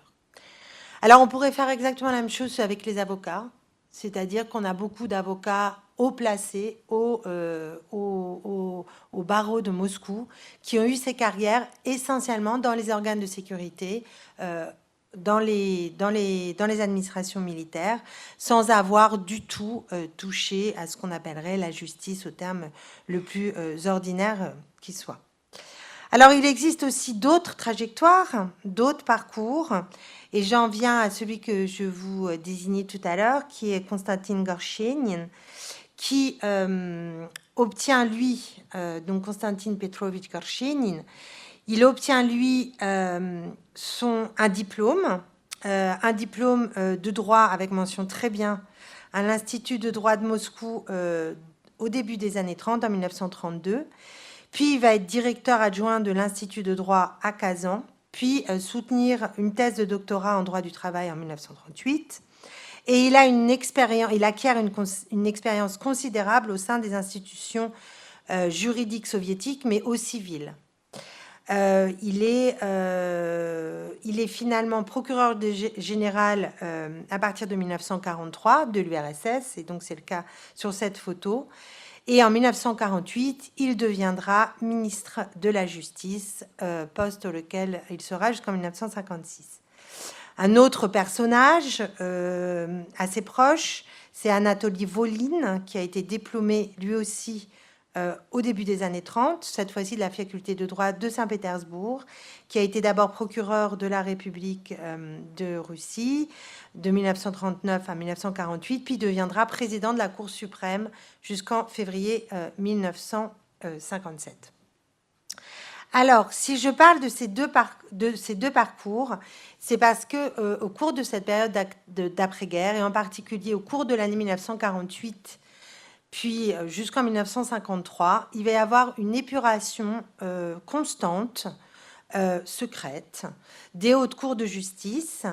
Alors, on pourrait faire exactement la même chose avec les avocats, c'est-à-dire qu'on a beaucoup d'avocats haut placés au barreau de Moscou qui ont eu ces carrières essentiellement dans les organes de sécurité, dans les administrations militaires, sans avoir du tout touché à ce qu'on appellerait la justice au terme le plus ordinaire qui soit. Alors, il existe aussi d'autres trajectoires, d'autres parcours, et j'en viens à celui que je vous désignais tout à l'heure, qui est Konstantin Gorshenin, qui obtient, lui, donc Konstantin Petrovitch Gorshenin, il obtient, lui, un diplôme de droit avec mention très bien à l'Institut de droit de Moscou au début des années 30, en 1932. Puis, il va être directeur adjoint de l'Institut de droit à Kazan, puis soutenir une thèse de doctorat en droit du travail en 1938. Et il acquiert une expérience considérable au sein des institutions juridiques soviétiques, mais aussi civiles. Il est finalement procureur général à partir de 1943 de l'URSS, et donc c'est le cas sur cette photo. Et en 1948, il deviendra ministre de la Justice, poste auquel il sera jusqu'en 1956. Un autre personnage assez proche, c'est Anatoly Volin, qui a été diplômé lui aussi au début des années 30, cette fois-ci de la faculté de droit de Saint-Pétersbourg, qui a été d'abord procureur de la République de Russie de 1939 à 1948, puis deviendra président de la Cour suprême jusqu'en février 1957. Alors, si je parle de ces deux parcours, c'est parce que au cours de cette période d'après-guerre, et en particulier au cours de l'année 1948, puis jusqu'en 1953, il va y avoir une épuration constante, secrète, des hautes cours de justice,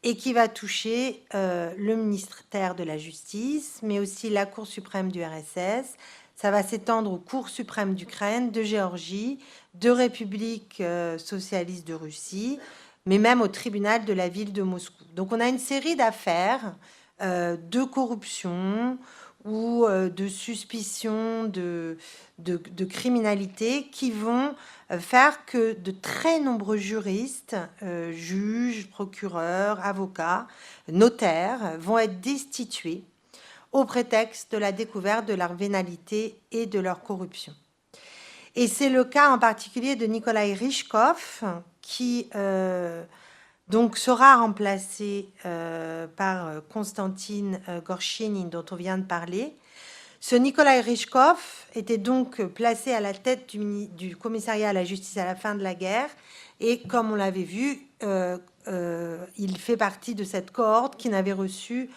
et qui va toucher le ministère de la Justice, mais aussi la Cour suprême du RSS. Ça va s'étendre aux cours suprêmes d'Ukraine, de Géorgie, de République socialiste de Russie, mais même au tribunal de la ville de Moscou. Donc on a une série d'affaires de corruption ou de suspicion de criminalité qui vont faire que de très nombreux juristes, juges, procureurs, avocats, notaires vont être destitués au prétexte de la découverte de leur vénalité et de leur corruption. Et c'est le cas en particulier de Nikolai Ryzhkov, qui donc sera remplacé par Konstantin Gorshenin, dont on vient de parler. Ce Nikolai Ryzhkov était donc placé à la tête du commissariat à la justice à la fin de la guerre. Et comme on l'avait vu, il fait partie de cette cohorte qui n'avait reçu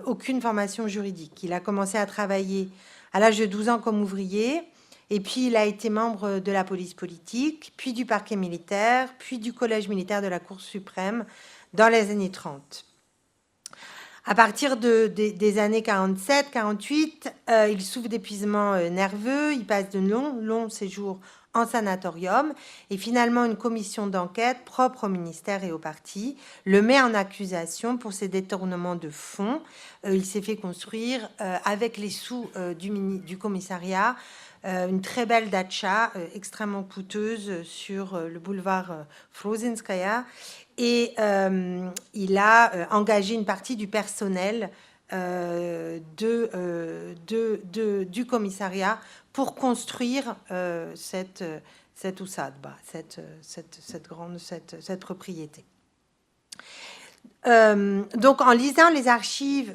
aucune formation juridique. Il a commencé à travailler à l'âge de 12 ans comme ouvrier, et puis il a été membre de la police politique, puis du parquet militaire, puis du collège militaire de la Cour suprême dans les années 30. À partir des années 47-48, il souffre d'épuisement nerveux, il passe de longs séjours en sanatorium, et finalement une commission d'enquête propre au ministère et au parti le met en accusation pour ses détournements de fonds. Il s'est fait construire avec les sous du commissariat une très belle datcha extrêmement coûteuse sur le boulevard Frozinskaya, et il a engagé une partie du personnel du commissariat pour construire cette usadba, cette propriété. Donc, en lisant les archives,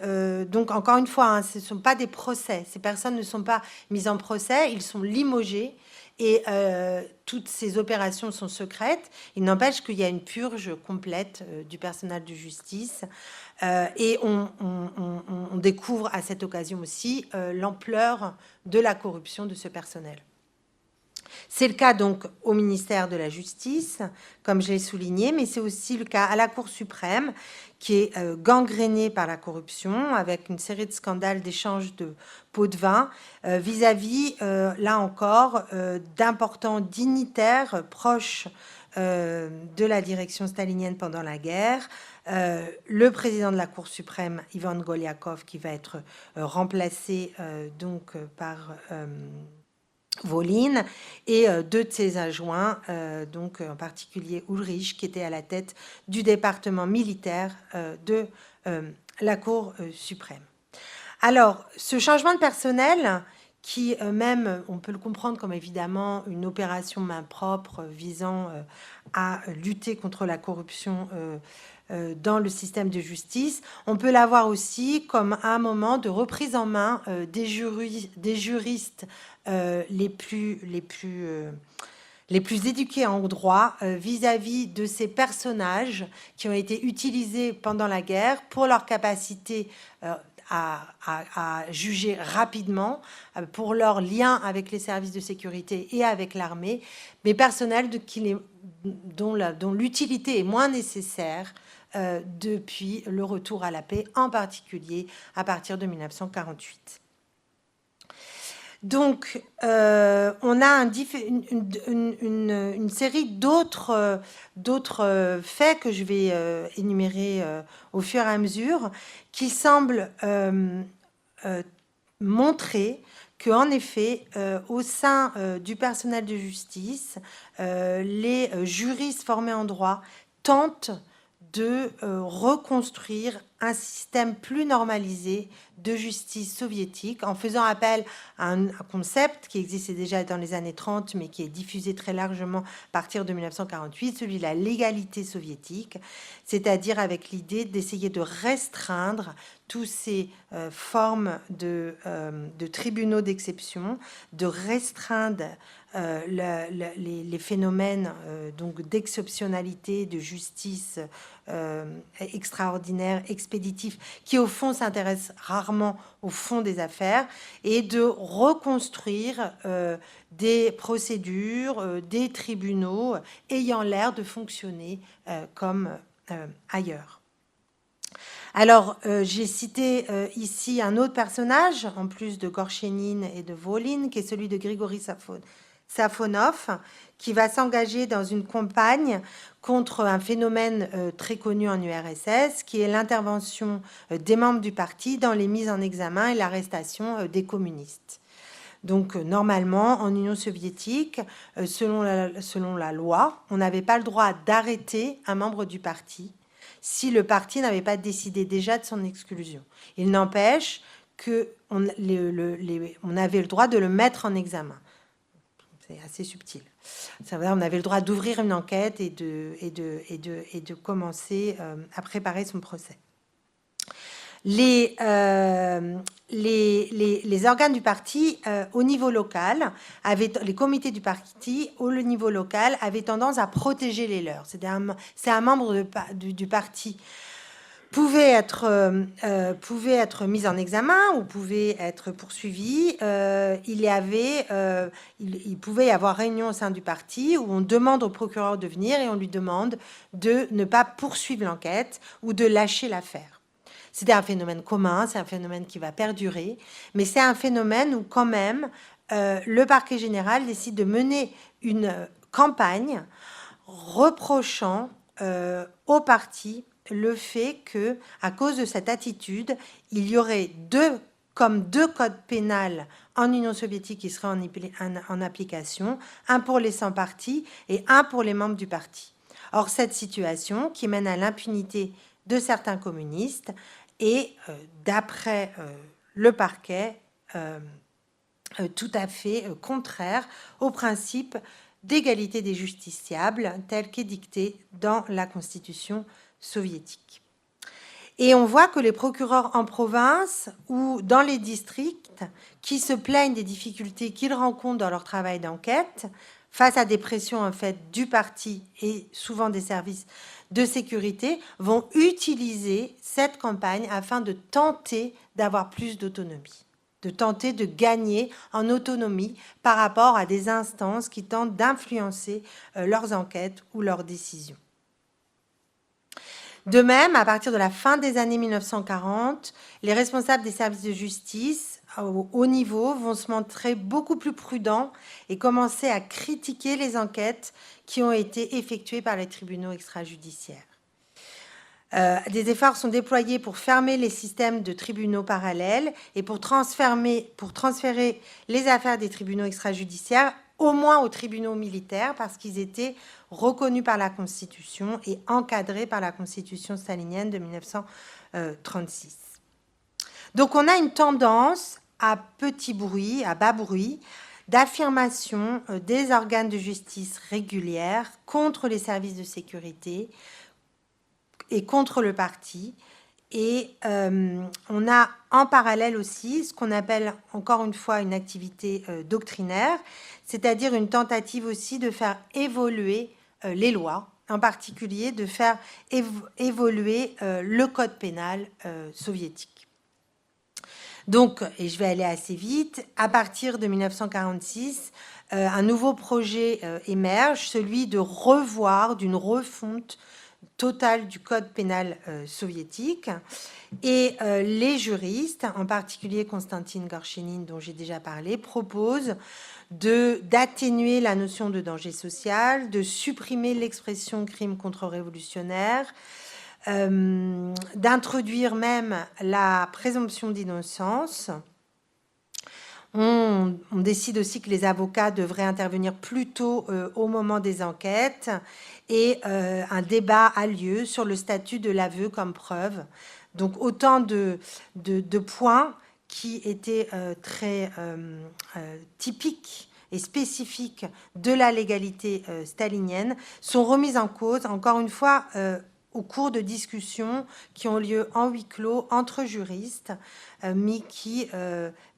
donc encore une fois, hein, ce ne sont pas des procès. Ces personnes ne sont pas mises en procès, ils sont limogés. Et toutes ces opérations sont secrètes. Il n'empêche qu'il y a une purge complète du personnel de justice. Et on découvre à cette occasion aussi l'ampleur de la corruption de ce personnel. C'est le cas donc au ministère de la Justice, comme je l'ai souligné, mais c'est aussi le cas à la Cour suprême, qui est gangrénée par la corruption, avec une série de scandales d'échange de pots de vin vis-à-vis, là encore, d'importants dignitaires proches de la direction stalinienne pendant la guerre. Le président de la Cour suprême, Ivan Golyakov, qui va être remplacé donc par Volin, et deux de ses adjoints, donc en particulier Ulrich, qui était à la tête du département militaire de la Cour suprême. Alors, ce changement de personnel, qui même, on peut le comprendre comme évidemment une opération main propre visant à lutter contre la corruption dans le système de justice, on peut l'avoir aussi comme un moment de reprise en main des juristes les plus éduqués en droit vis-à-vis de ces personnages qui ont été utilisés pendant la guerre pour leur capacité à juger rapidement, pour leur lien avec les services de sécurité et avec l'armée, mais personnels dont l'utilité est moins nécessaire depuis le retour à la paix, en particulier à partir de 1948. Donc, on a une série d'autres faits que je vais énumérer au fur et à mesure, qui semblent montrer qu'en effet, au sein du personnel de justice, les juristes formés en droit tentent de reconstruire un système plus normalisé de justice soviétique en faisant appel à un concept qui existait déjà dans les années 30 mais qui est diffusé très largement à partir de 1948, celui de la légalité soviétique, c'est-à-dire avec l'idée d'essayer de restreindre toutes ces formes de tribunaux d'exception, de restreindre les phénomènes donc d'exceptionnalité, de justice extraordinaire, expéditif, qui au fond s'intéresse rarement au fond des affaires, et de reconstruire des procédures, des tribunaux ayant l'air de fonctionner comme ailleurs. Alors, j'ai cité ici un autre personnage, en plus de Gorchenin et de Volin, qui est celui de Grigory Safonov, qui va s'engager dans une campagne contre un phénomène très connu en URSS, qui est l'intervention des membres du parti dans les mises en examen et l'arrestation des communistes. Donc, normalement, en Union soviétique, selon la loi, on n'avait pas le droit d'arrêter un membre du parti si le parti n'avait pas décidé déjà de son exclusion. Il n'empêche qu'on avait le droit de le mettre en examen. C'est assez subtil. Ça veut dire on avait le droit d'ouvrir une enquête et de commencer à préparer son procès. Les organes du parti au niveau local, les comités du parti au niveau local avaient tendance à protéger les leurs. C'est un membre du parti pouvait être mis en examen ou pouvait être poursuivi. Il pouvait y avoir réunion au sein du parti où on demande au procureur de venir et on lui demande de ne pas poursuivre l'enquête ou de lâcher l'affaire. C'était un phénomène commun, c'est un phénomène qui va perdurer, mais c'est un phénomène où quand même le parquet général décide de mener une campagne reprochant au parti le fait que, à cause de cette attitude, il y aurait deux codes pénals en Union soviétique qui seraient en application, un pour les sans-partis et un pour les membres du parti. Or, cette situation, qui mène à l'impunité de certains communistes, est, d'après le parquet, tout à fait contraire au principe d'égalité des justiciables tel qu'est dicté dans la Constitution soviétique. Et on voit que les procureurs en province ou dans les districts qui se plaignent des difficultés qu'ils rencontrent dans leur travail d'enquête, face à des pressions en fait du parti et souvent des services de sécurité, vont utiliser cette campagne afin de tenter d'avoir plus d'autonomie, de tenter de gagner en autonomie par rapport à des instances qui tentent d'influencer leurs enquêtes ou leurs décisions. De même, à partir de la fin des années 1940, les responsables des services de justice au haut niveau vont se montrer beaucoup plus prudents et commencer à critiquer les enquêtes qui ont été effectuées par les tribunaux extrajudiciaires. Des efforts sont déployés pour fermer les systèmes de tribunaux parallèles et pour transférer les affaires des tribunaux extrajudiciaires au moins aux tribunaux militaires parce qu'ils étaient reconnus par la Constitution et encadrés par la Constitution stalinienne de 1936. Donc on a une tendance à petit bruit, à bas bruit, d'affirmation des organes de justice régulières contre les services de sécurité et contre le parti. Et on a en parallèle aussi ce qu'on appelle encore une fois une activité doctrinaire, c'est-à-dire une tentative aussi de faire évoluer les lois, en particulier de faire évoluer le code pénal soviétique. Donc, et je vais aller assez vite, à partir de 1946, un nouveau projet émerge, celui de revoir, d'une refonte totale du code pénal soviétique. Et les juristes, en particulier Konstantin Gorchenin, dont j'ai déjà parlé, proposent d'atténuer la notion de danger social, de supprimer l'expression crime contre-révolutionnaire, d'introduire même la présomption d'innocence. On décide aussi que les avocats devraient intervenir plus tôt au moment des enquêtes et un débat a lieu sur le statut de l'aveu comme preuve. Donc autant de points qui étaient très typiques et spécifiques de la légalité stalinienne sont remis en cause, encore une fois, au cours de discussions qui ont lieu en huis clos entre juristes, mais qui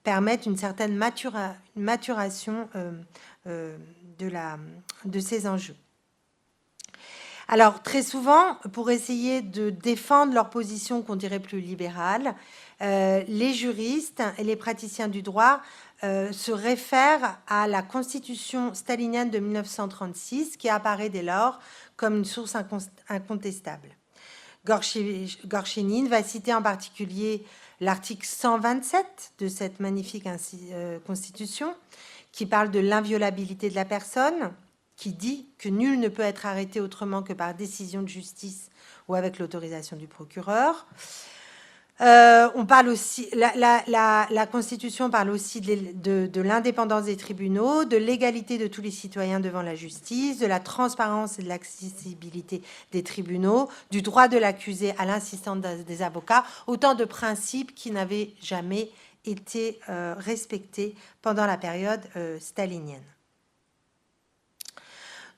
permettent une certaine maturation de ces enjeux. Alors, très souvent, pour essayer de défendre leur position qu'on dirait plus libérale, les juristes et les praticiens du droit se réfèrent à la Constitution stalinienne de 1936, qui apparaît dès lors comme une source incontestable. Gorchenin va citer en particulier l'article 127 de cette magnifique Constitution, qui parle de l'inviolabilité de la personne, qui dit que nul ne peut être arrêté autrement que par décision de justice ou avec l'autorisation du procureur. On parle aussi, la Constitution parle aussi de l'indépendance des tribunaux, de l'égalité de tous les citoyens devant la justice, de la transparence et de l'accessibilité des tribunaux, du droit de l'accusé à l'assistance des avocats, autant de principes qui n'avaient jamais été respectés pendant la période stalinienne.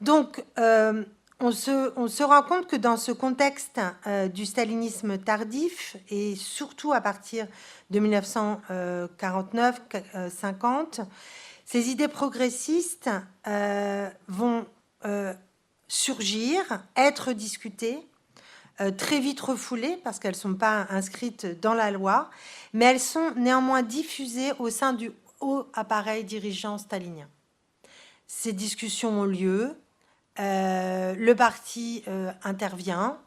Donc, on se rend compte que dans ce contexte du stalinisme tardif, et surtout à partir de 1949-50, ces idées progressistes vont surgir, être discutées, très vite refoulées parce qu'elles ne sont pas inscrites dans la loi, mais elles sont néanmoins diffusées au sein du haut appareil dirigeant stalinien. Ces discussions ont lieu, le parti intervient,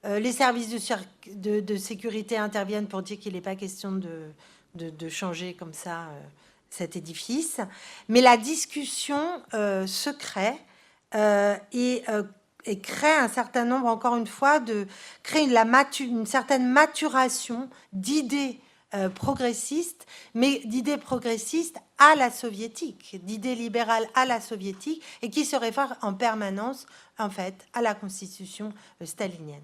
les services de sécurité interviennent pour dire qu'il n'est pas question de changer comme ça cet édifice, mais la discussion se crée et crée un certain nombre, encore une fois, crée une certaine maturation d'idées progressistes, mais d'idées progressistes à la soviétique, d'idées libérales à la soviétique, et qui se réfèrent en permanence, en fait, à la constitution stalinienne.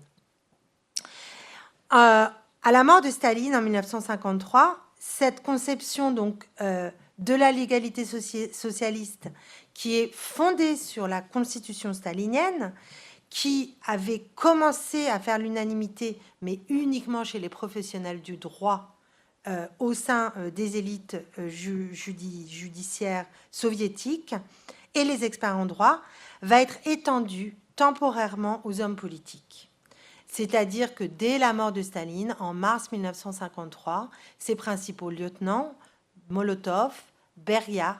À la mort de Staline en 1953, cette conception donc de la légalité socialiste, qui est fondée sur la constitution stalinienne, qui avait commencé à faire l'unanimité, mais uniquement chez les professionnels du droit, au sein des élites judiciaires soviétiques et les experts en droit, va être étendue temporairement aux hommes politiques. C'est-à-dire que dès la mort de Staline, en mars 1953, ses principaux lieutenants, Molotov, Beria,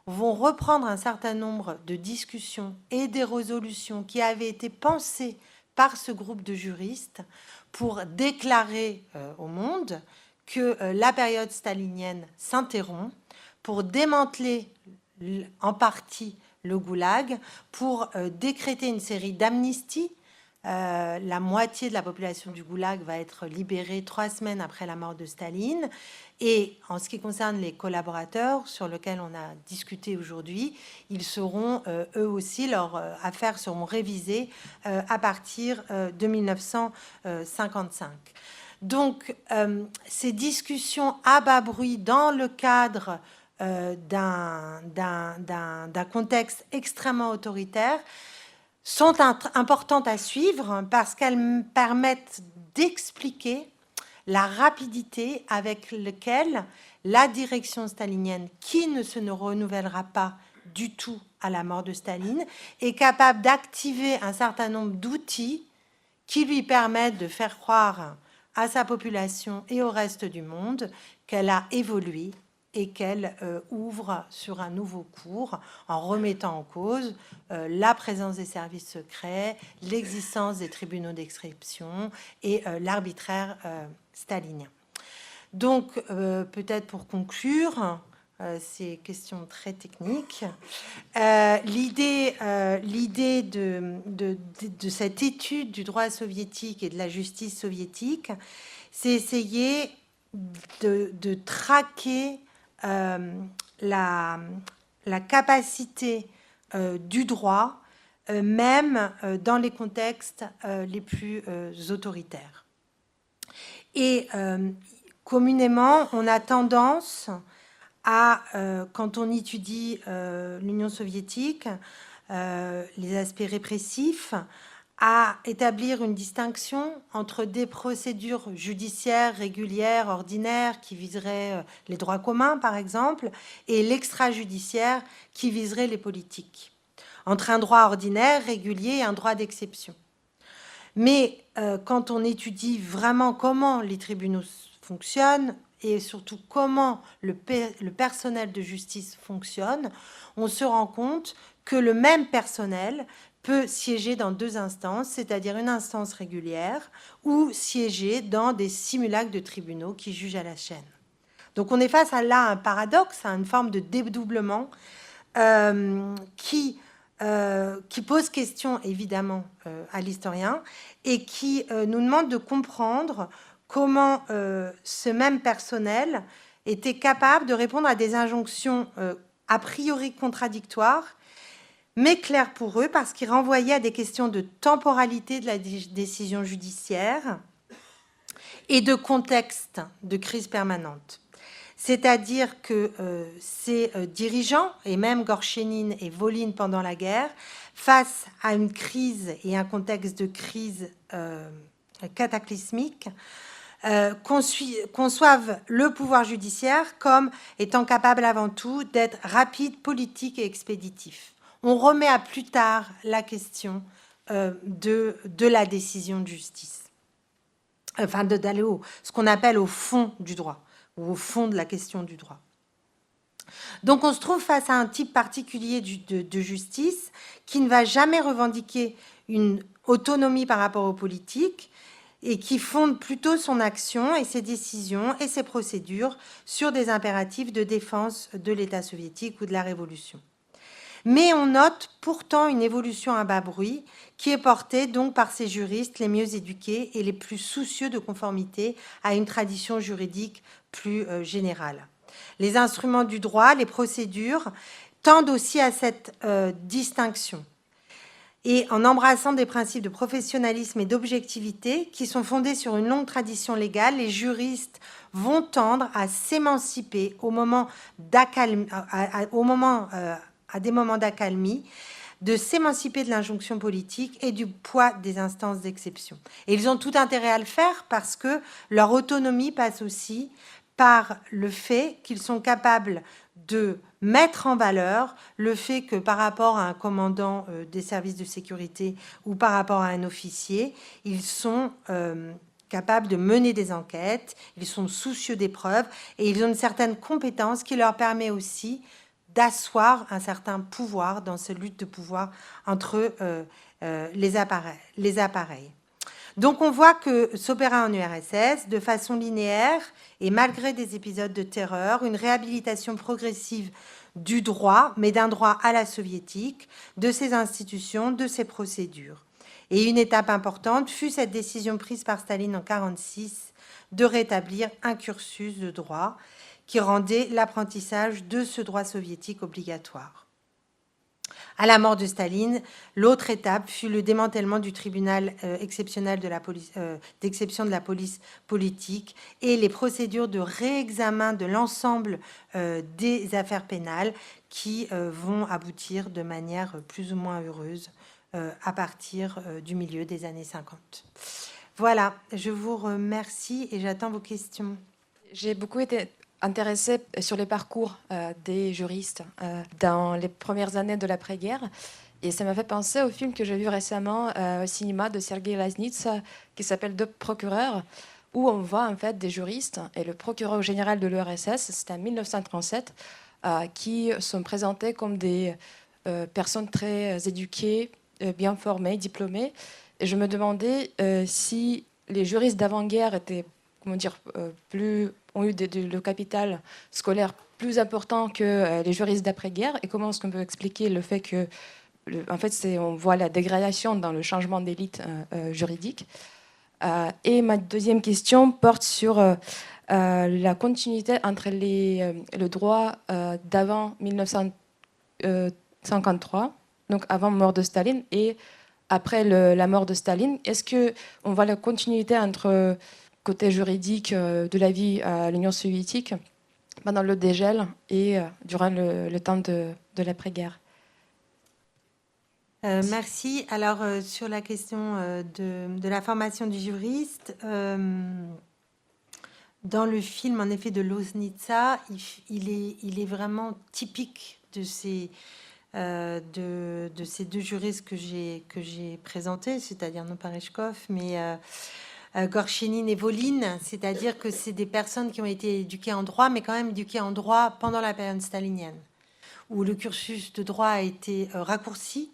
vont reprendre un certain nombre de discussions et des résolutions qui avaient été pensées par ce groupe de juristes pour déclarer au monde que la période stalinienne s'interrompt, pour démanteler en partie le goulag, pour décréter une série d'amnisties. La moitié de la population du goulag va être libérée 3 semaines après la mort de Staline. Et en ce qui concerne les collaborateurs sur lesquels on a discuté aujourd'hui, ils seront, eux aussi, leurs affaires seront révisées à partir de 1955. Donc, ces discussions à bas bruit dans le cadre d'un contexte extrêmement autoritaire sont importantes à suivre parce qu'elles permettent d'expliquer la rapidité avec laquelle la direction stalinienne, qui ne se renouvellera pas du tout à la mort de Staline, est capable d'activer un certain nombre d'outils qui lui permettent de faire croire à sa population et au reste du monde qu'elle a évolué et qu'elle ouvre sur un nouveau cours en remettant en cause la présence des services secrets, l'existence des tribunaux d'exception et l'arbitraire stalinien. Donc, peut-être pour conclure, ces questions très techniques, l'idée de cette étude du droit soviétique et de la justice soviétique, c'est essayer de traquer la capacité du droit, même dans les contextes les plus autoritaires. Et communément, on a tendance à, quand on étudie l'Union soviétique, les aspects répressifs, à établir une distinction entre des procédures judiciaires régulières, ordinaires, qui viseraient les droits communs, par exemple, et l'extrajudiciaire, qui viserait les politiques, entre un droit ordinaire, régulier, et un droit d'exception. Mais quand on étudie vraiment comment les tribunaux fonctionnent, et surtout comment le personnel de justice fonctionne, on se rend compte que le même personnel peut siéger dans 2 instances, c'est-à-dire une instance régulière ou siéger dans des simulacres de tribunaux qui jugent à la chaîne. Donc on est face à là un paradoxe, à une forme de dédoublement qui pose question évidemment à l'historien et qui nous demande de comprendre comment ce même personnel était capable de répondre à des injonctions a priori contradictoires, mais claires pour eux, parce qu'ils renvoyaient à des questions de temporalité de la décision judiciaire et de contexte de crise permanente. C'est-à-dire que ces dirigeants, et même Gorchenin et Volin pendant la guerre, face à une crise et un contexte de crise cataclysmique, conçoivent le pouvoir judiciaire comme étant capable avant tout d'être rapide, politique et expéditif. On remet à plus tard la question de la décision de justice, enfin d'aller ce qu'on appelle au fond du droit, ou au fond de la question du droit. Donc on se trouve face à un type particulier de justice qui ne va jamais revendiquer une autonomie par rapport aux politiques, et qui fonde plutôt son action et ses décisions et ses procédures sur des impératifs de défense de l'État soviétique ou de la Révolution. Mais on note pourtant une évolution à bas bruit qui est portée donc par ces juristes les mieux éduqués et les plus soucieux de conformité à une tradition juridique plus générale. Les instruments du droit, les procédures, tendent aussi à cette distinction. Et en embrassant des principes de professionnalisme et d'objectivité qui sont fondés sur une longue tradition légale, les juristes vont tendre à s'émanciper à des moments d'accalmie, de s'émanciper de l'injonction politique et du poids des instances d'exception. Et ils ont tout intérêt à le faire parce que leur autonomie passe aussi par le fait qu'ils sont capables de mettre en valeur le fait que par rapport à un commandant des services de sécurité ou par rapport à un officier, ils sont capables de mener des enquêtes, ils sont soucieux des preuves et ils ont une certaine compétence qui leur permet aussi d'asseoir un certain pouvoir dans cette lutte de pouvoir entre les appareils. Donc on voit que s'opéra en URSS de façon linéaire et malgré des épisodes de terreur, une réhabilitation progressive du droit, mais d'un droit à la soviétique, de ses institutions, de ses procédures. Et une étape importante fut cette décision prise par Staline en 1946 de rétablir un cursus de droit qui rendait l'apprentissage de ce droit soviétique obligatoire. À la mort de Staline, l'autre étape fut le démantèlement du tribunal exceptionnel d'exception de la police politique et les procédures de réexamen de l'ensemble des affaires pénales qui vont aboutir de manière plus ou moins heureuse à partir du milieu des années 50. Voilà, je vous remercie et j'attends vos questions. J'ai beaucoup été intéressée sur les parcours des juristes dans les premières années de l'après-guerre. Et ça m'a fait penser au film que j'ai vu récemment au cinéma de Sergei Laznitsa qui s'appelle Deux procureurs, où on voit en fait des juristes et le procureur général de l'URSS, c'était en 1937, qui sont présentés comme des personnes très éduquées, bien formées, diplômées. Et je me demandais si les juristes d'avant-guerre étaient, comment dire, ont eu le capital scolaire plus important que les juristes d'après-guerre, et comment est-ce qu'on peut expliquer le fait que, en fait, on voit la dégradation dans le changement d'élite juridique. Et ma deuxième question porte sur la continuité entre le droit d'avant 1953, donc avant la mort de Staline, et après la mort de Staline. Est-ce qu'on voit la continuité entre côté juridique de la vie à l'Union soviétique pendant le dégel et durant le temps de l'après-guerre? Merci. Alors, sur la question de la formation du juriste, dans le film, en effet, de Loznitsa, il est vraiment typique de ces deux juristes que j'ai présentés, c'est-à-dire non pas Reshkov, mais Gorchenin et Volin, c'est-à-dire que c'est des personnes qui ont été éduquées en droit, mais quand même éduquées en droit pendant la période stalinienne, où le cursus de droit a été raccourci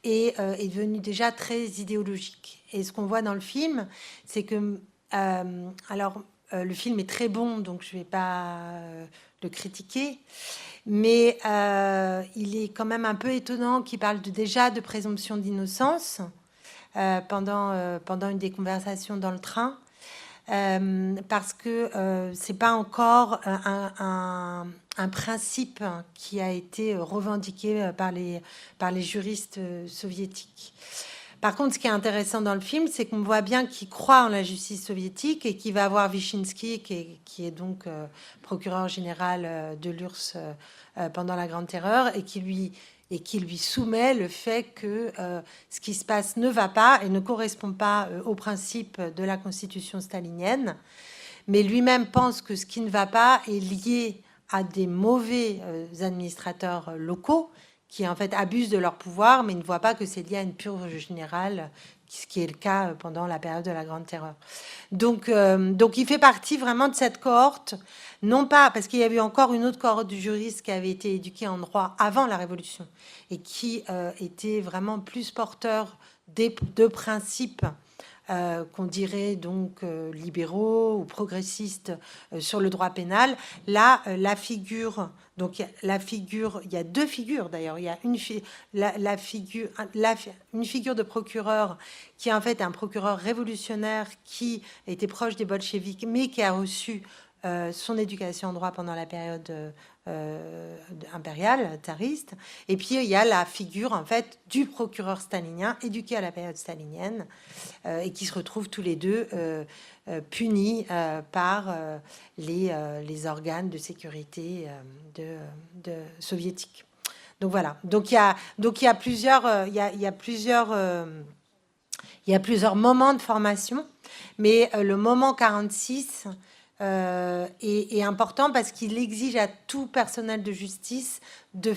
et est devenu déjà très idéologique. Et ce qu'on voit dans le film, c'est que... le film est très bon, donc je ne vais pas le critiquer, mais il est quand même un peu étonnant qu'il parle déjà de présomption d'innocence pendant une des conversations dans le train, parce que c'est pas encore un principe qui a été revendiqué par les juristes soviétiques. Par contre, ce qui est intéressant dans le film, c'est qu'on voit bien qu'il croit en la justice soviétique et qu'il va voir Vyshinsky, qui est donc procureur général de l'URSS pendant la Grande Terreur, et qui lui soumet le fait que ce qui se passe ne va pas et ne correspond pas aux principes de la constitution stalinienne. Mais lui-même pense que ce qui ne va pas est lié à des mauvais administrateurs locaux qui en fait abusent de leur pouvoir, mais ne voient pas que c'est lié à une purge générale, ce qui est le cas pendant la période de la Grande Terreur. Donc il fait partie vraiment de cette cohorte, non pas parce qu'il y avait encore une autre cohorte de juristes qui avait été éduqués en droit avant la Révolution et qui était vraiment plus porteur de principes qu'on dirait donc libéraux ou progressistes sur le droit pénal. Là, la figure, donc il y a deux figures d'ailleurs. Il y a une figure de procureur qui est en fait un procureur révolutionnaire qui était proche des bolcheviks, mais qui a reçu son éducation en droit pendant la période impériale, tsariste. Et puis, il y a la figure, en fait, du procureur stalinien, éduqué à la période stalinienne, et qui se retrouvent tous les deux punis par les organes de sécurité de soviétiques. Donc, voilà. Donc, il y a plusieurs... il y a plusieurs moments de formation, mais le moment 46... est important parce qu'il exige à tout personnel de justice de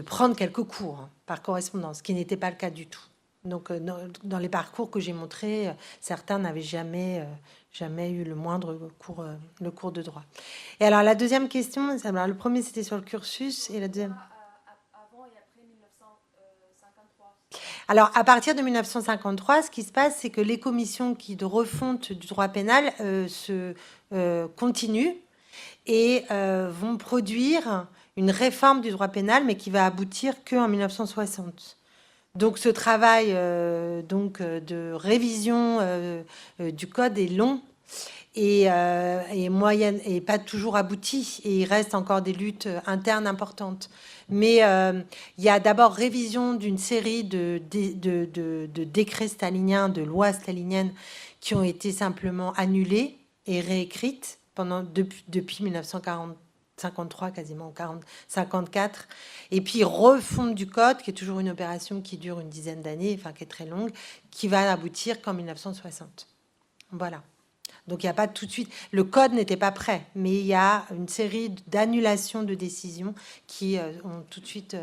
prendre quelques cours par correspondance, ce qui n'était pas le cas du tout. Donc, dans les parcours que j'ai montrés, certains n'avaient jamais eu le moindre cours de droit. Et alors, la deuxième question, alors, le premier, c'était sur le cursus, et la deuxième... Alors, à partir de 1953, ce qui se passe, c'est que les commissions de refonte du droit pénal continuent et vont produire une réforme du droit pénal, mais qui va aboutir qu'en 1960. Donc, ce travail de révision du code est long et moyenne et pas toujours abouti. Et il reste encore des luttes internes importantes. Mais il y a d'abord révision d'une série de décrets staliniens, de lois staliniennes qui ont été simplement annulées et réécrites depuis 1953 quasiment, 54. Et puis refonte du code, qui est toujours une opération qui dure une dizaine d'années, enfin qui est très longue, qui va aboutir qu'en 1960. Voilà. Donc il n'y a pas tout de suite... Le code n'était pas prêt, mais il y a une série d'annulations de décisions qui ont tout de suite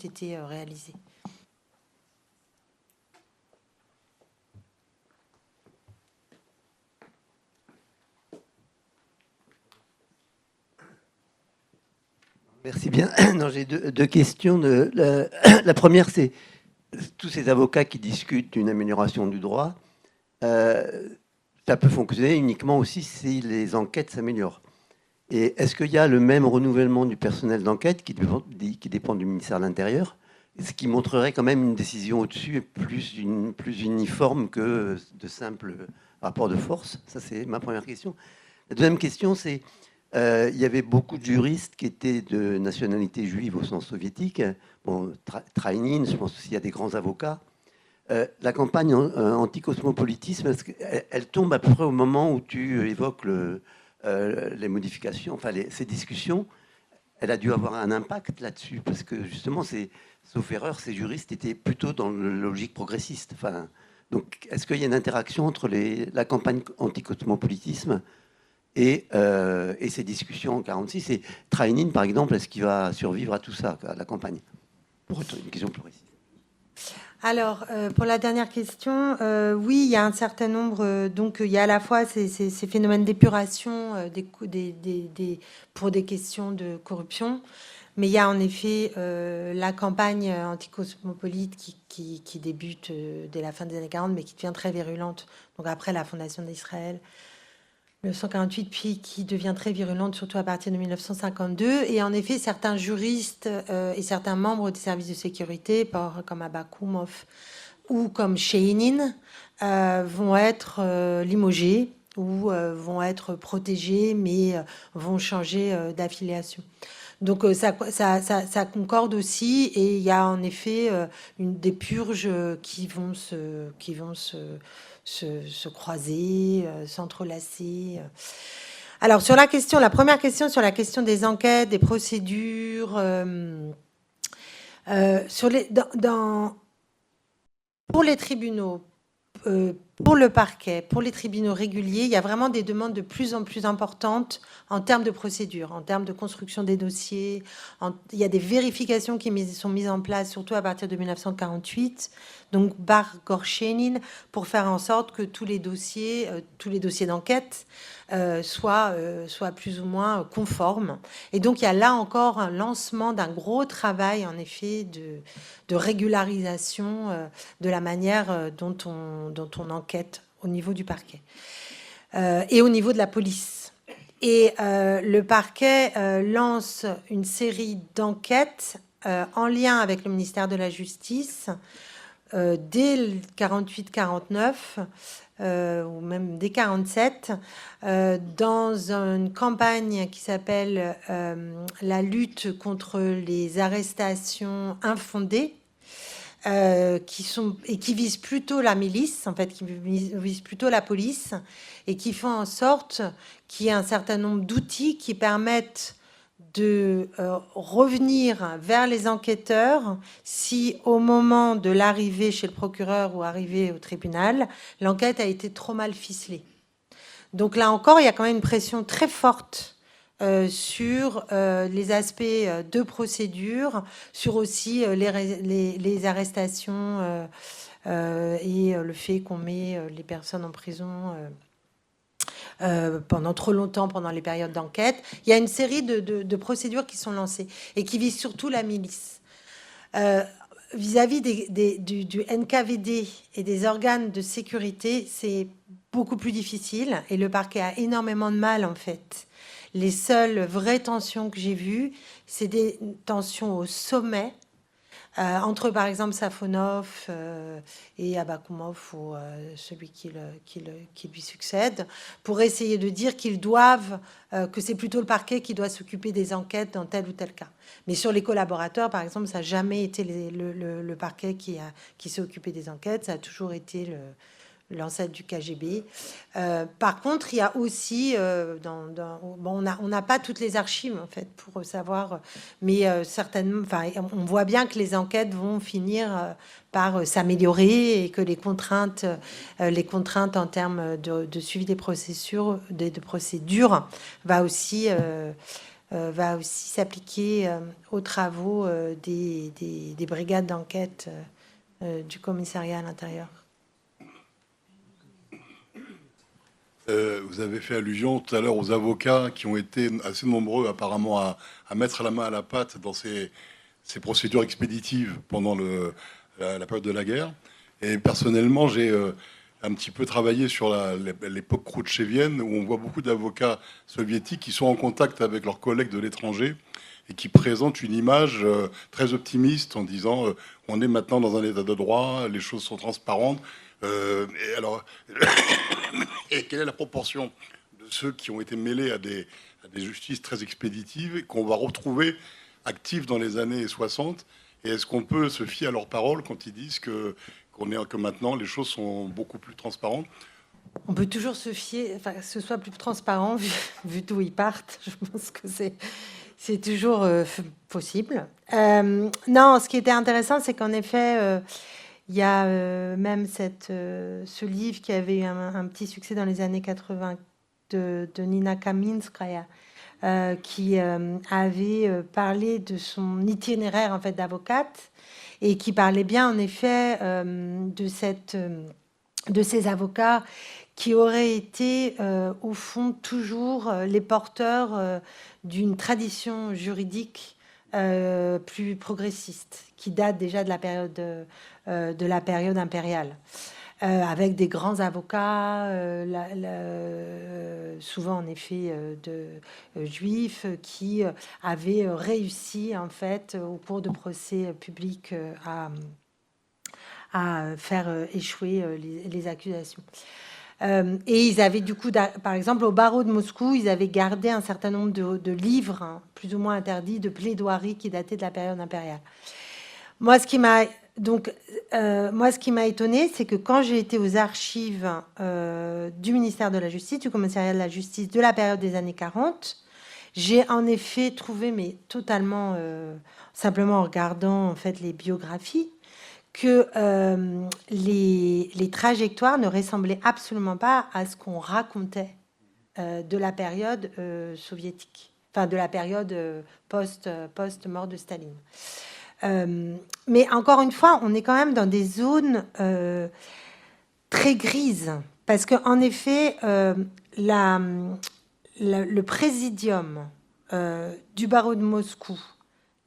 été réalisées. Merci bien. Non, j'ai deux questions. La première, c'est tous ces avocats qui discutent d'une amélioration du droit. Ça peut fonctionner uniquement aussi si les enquêtes s'améliorent. Et est-ce qu'il y a le même renouvellement du personnel d'enquête qui dépend du ministère de l'Intérieur, ce qui montrerait quand même une décision au-dessus plus uniforme que de simples rapports de force? Ça, c'est ma première question. La deuxième question, c'est il y avait beaucoup de juristes qui étaient de nationalité juive au sens soviétique. Bon, Trainin, je pense aussi à des grands avocats. La campagne anti-cosmopolitisme, elle tombe à peu près au moment où tu évoques les modifications, enfin ces discussions. Elle a dû avoir un impact là-dessus, parce que justement, sauf erreur, ces juristes étaient plutôt dans la logique progressiste. Enfin, donc, est-ce qu'il y a une interaction entre la campagne anti-cosmopolitisme et ces discussions en 1946 et Trainin, par exemple, est-ce qu'il va survivre à tout ça, à la campagne? Pour une question plus précise. Alors, pour la dernière question, oui, il y a un certain nombre. Donc, il y a à la fois ces phénomènes d'épuration pour des questions de corruption, mais il y a en effet la campagne anticosmopolite qui débute dès la fin des années 40, mais qui devient très virulente. Donc, après la fondation d'Israël, 1948, puis qui devient très virulente, surtout à partir de 1952. Et en effet, certains juristes et certains membres des services de sécurité, comme Abakoumov ou comme Sheinin, vont être limogés ou vont être protégés, mais vont changer d'affiliation. Donc ça concorde aussi, et il y a en effet des purges qui vont se croiser, s'entrelacer. Alors sur la première question sur la question des enquêtes, des procédures, pour les tribunaux, pour le parquet, pour les tribunaux réguliers, il y a vraiment des demandes de plus en plus importantes en termes de procédure, en termes de construction des dossiers. Il y a des vérifications qui sont mises en place, surtout à partir de 1948, donc Bar Gorshenin, pour faire en sorte que tous les dossiers d'enquête soient plus ou moins conformes. Et donc, il y a là encore un lancement d'un gros travail, en effet, de régularisation de la manière dont on enquête au niveau du parquet et au niveau de la police. Et le parquet lance une série d'enquêtes en lien avec le ministère de la Justice dès le 48-49 ou même dès 47 dans une campagne qui s'appelle la lutte contre les arrestations infondées, qui visent plutôt la milice, en fait, qui visent plutôt la police, et qui font en sorte qu'il y ait un certain nombre d'outils qui permettent de revenir vers les enquêteurs si, au moment de l'arrivée chez le procureur ou arrivée au tribunal, l'enquête a été trop mal ficelée. Donc là encore, il y a quand même une pression très forte sur les aspects de procédure, sur aussi les arrestations et le fait qu'on met les personnes en prison pendant trop longtemps, pendant les périodes d'enquête. Il y a une série de procédures qui sont lancées et qui visent surtout la milice. Vis-à-vis du NKVD et des organes de sécurité, c'est beaucoup plus difficile et le parquet a énormément de mal, en fait. Les seules vraies tensions que j'ai vues, c'est des tensions au sommet, entre, par exemple, Safonov et Abakoumov, ou celui qui lui succède, pour essayer de dire qu'ils doivent, que c'est plutôt le parquet qui doit s'occuper des enquêtes dans tel ou tel cas. Mais sur les collaborateurs, par exemple, ça n'a jamais été le parquet qui s'est occupé des enquêtes, ça a toujours été l'ancêtre du KGB. Par contre, il y a aussi, on n'a pas toutes les archives, en fait, pour savoir, mais certainement, on voit bien que les enquêtes vont finir par s'améliorer et que les contraintes en termes de suivi des procédures, va aussi s'appliquer aux travaux des brigades d'enquête du commissariat à l'intérieur. Vous avez fait allusion tout à l'heure aux avocats qui ont été assez nombreux apparemment à mettre la main à la pâte dans ces procédures expéditives pendant la période de la guerre. Et personnellement, j'ai un petit peu travaillé sur l'époque khrouchtchevienne, où on voit beaucoup d'avocats soviétiques qui sont en contact avec leurs collègues de l'étranger et qui présentent une image très optimiste en disant on est maintenant dans un état de droit, les choses sont transparentes. Et alors, et quelle est la proportion de ceux qui ont été mêlés à des justices très expéditives et qu'on va retrouver actifs dans les années 60? Et est-ce qu'on peut se fier à leurs paroles quand ils disent que maintenant les choses sont beaucoup plus transparentes? On peut toujours se fier, que ce soit plus transparent vu d'où ils partent. Je pense que c'est toujours possible. Non, ce qui était intéressant, c'est qu'en effet, il y a même ce livre qui avait eu un petit succès dans les années 80 de Nina Kaminskaya, qui avait parlé de son itinéraire, en fait, d'avocate, et qui parlait bien, en effet, de ces avocats qui auraient été, au fond, toujours les porteurs d'une tradition juridique plus progressiste, qui date déjà de la période impériale, avec des grands avocats, souvent en effet juifs, qui avaient réussi, en fait, au cours de procès publics, à faire échouer les accusations. Et ils avaient du coup, par exemple, au barreau de Moscou, ils avaient gardé un certain nombre de livres, hein, plus ou moins interdits, de plaidoiries qui dataient de la période impériale. Moi, ce qui m'a étonné, c'est que quand j'ai été aux archives du ministère de la Justice, du commissariat de la Justice de la période des années 40, j'ai en effet trouvé, mais totalement, simplement en regardant en fait les biographies, que les trajectoires ne ressemblaient absolument pas à ce qu'on racontait de la période soviétique, enfin de la période post-mort de Staline. Mais encore une fois, on est quand même dans des zones très grises, parce qu'en effet, le présidium du barreau de Moscou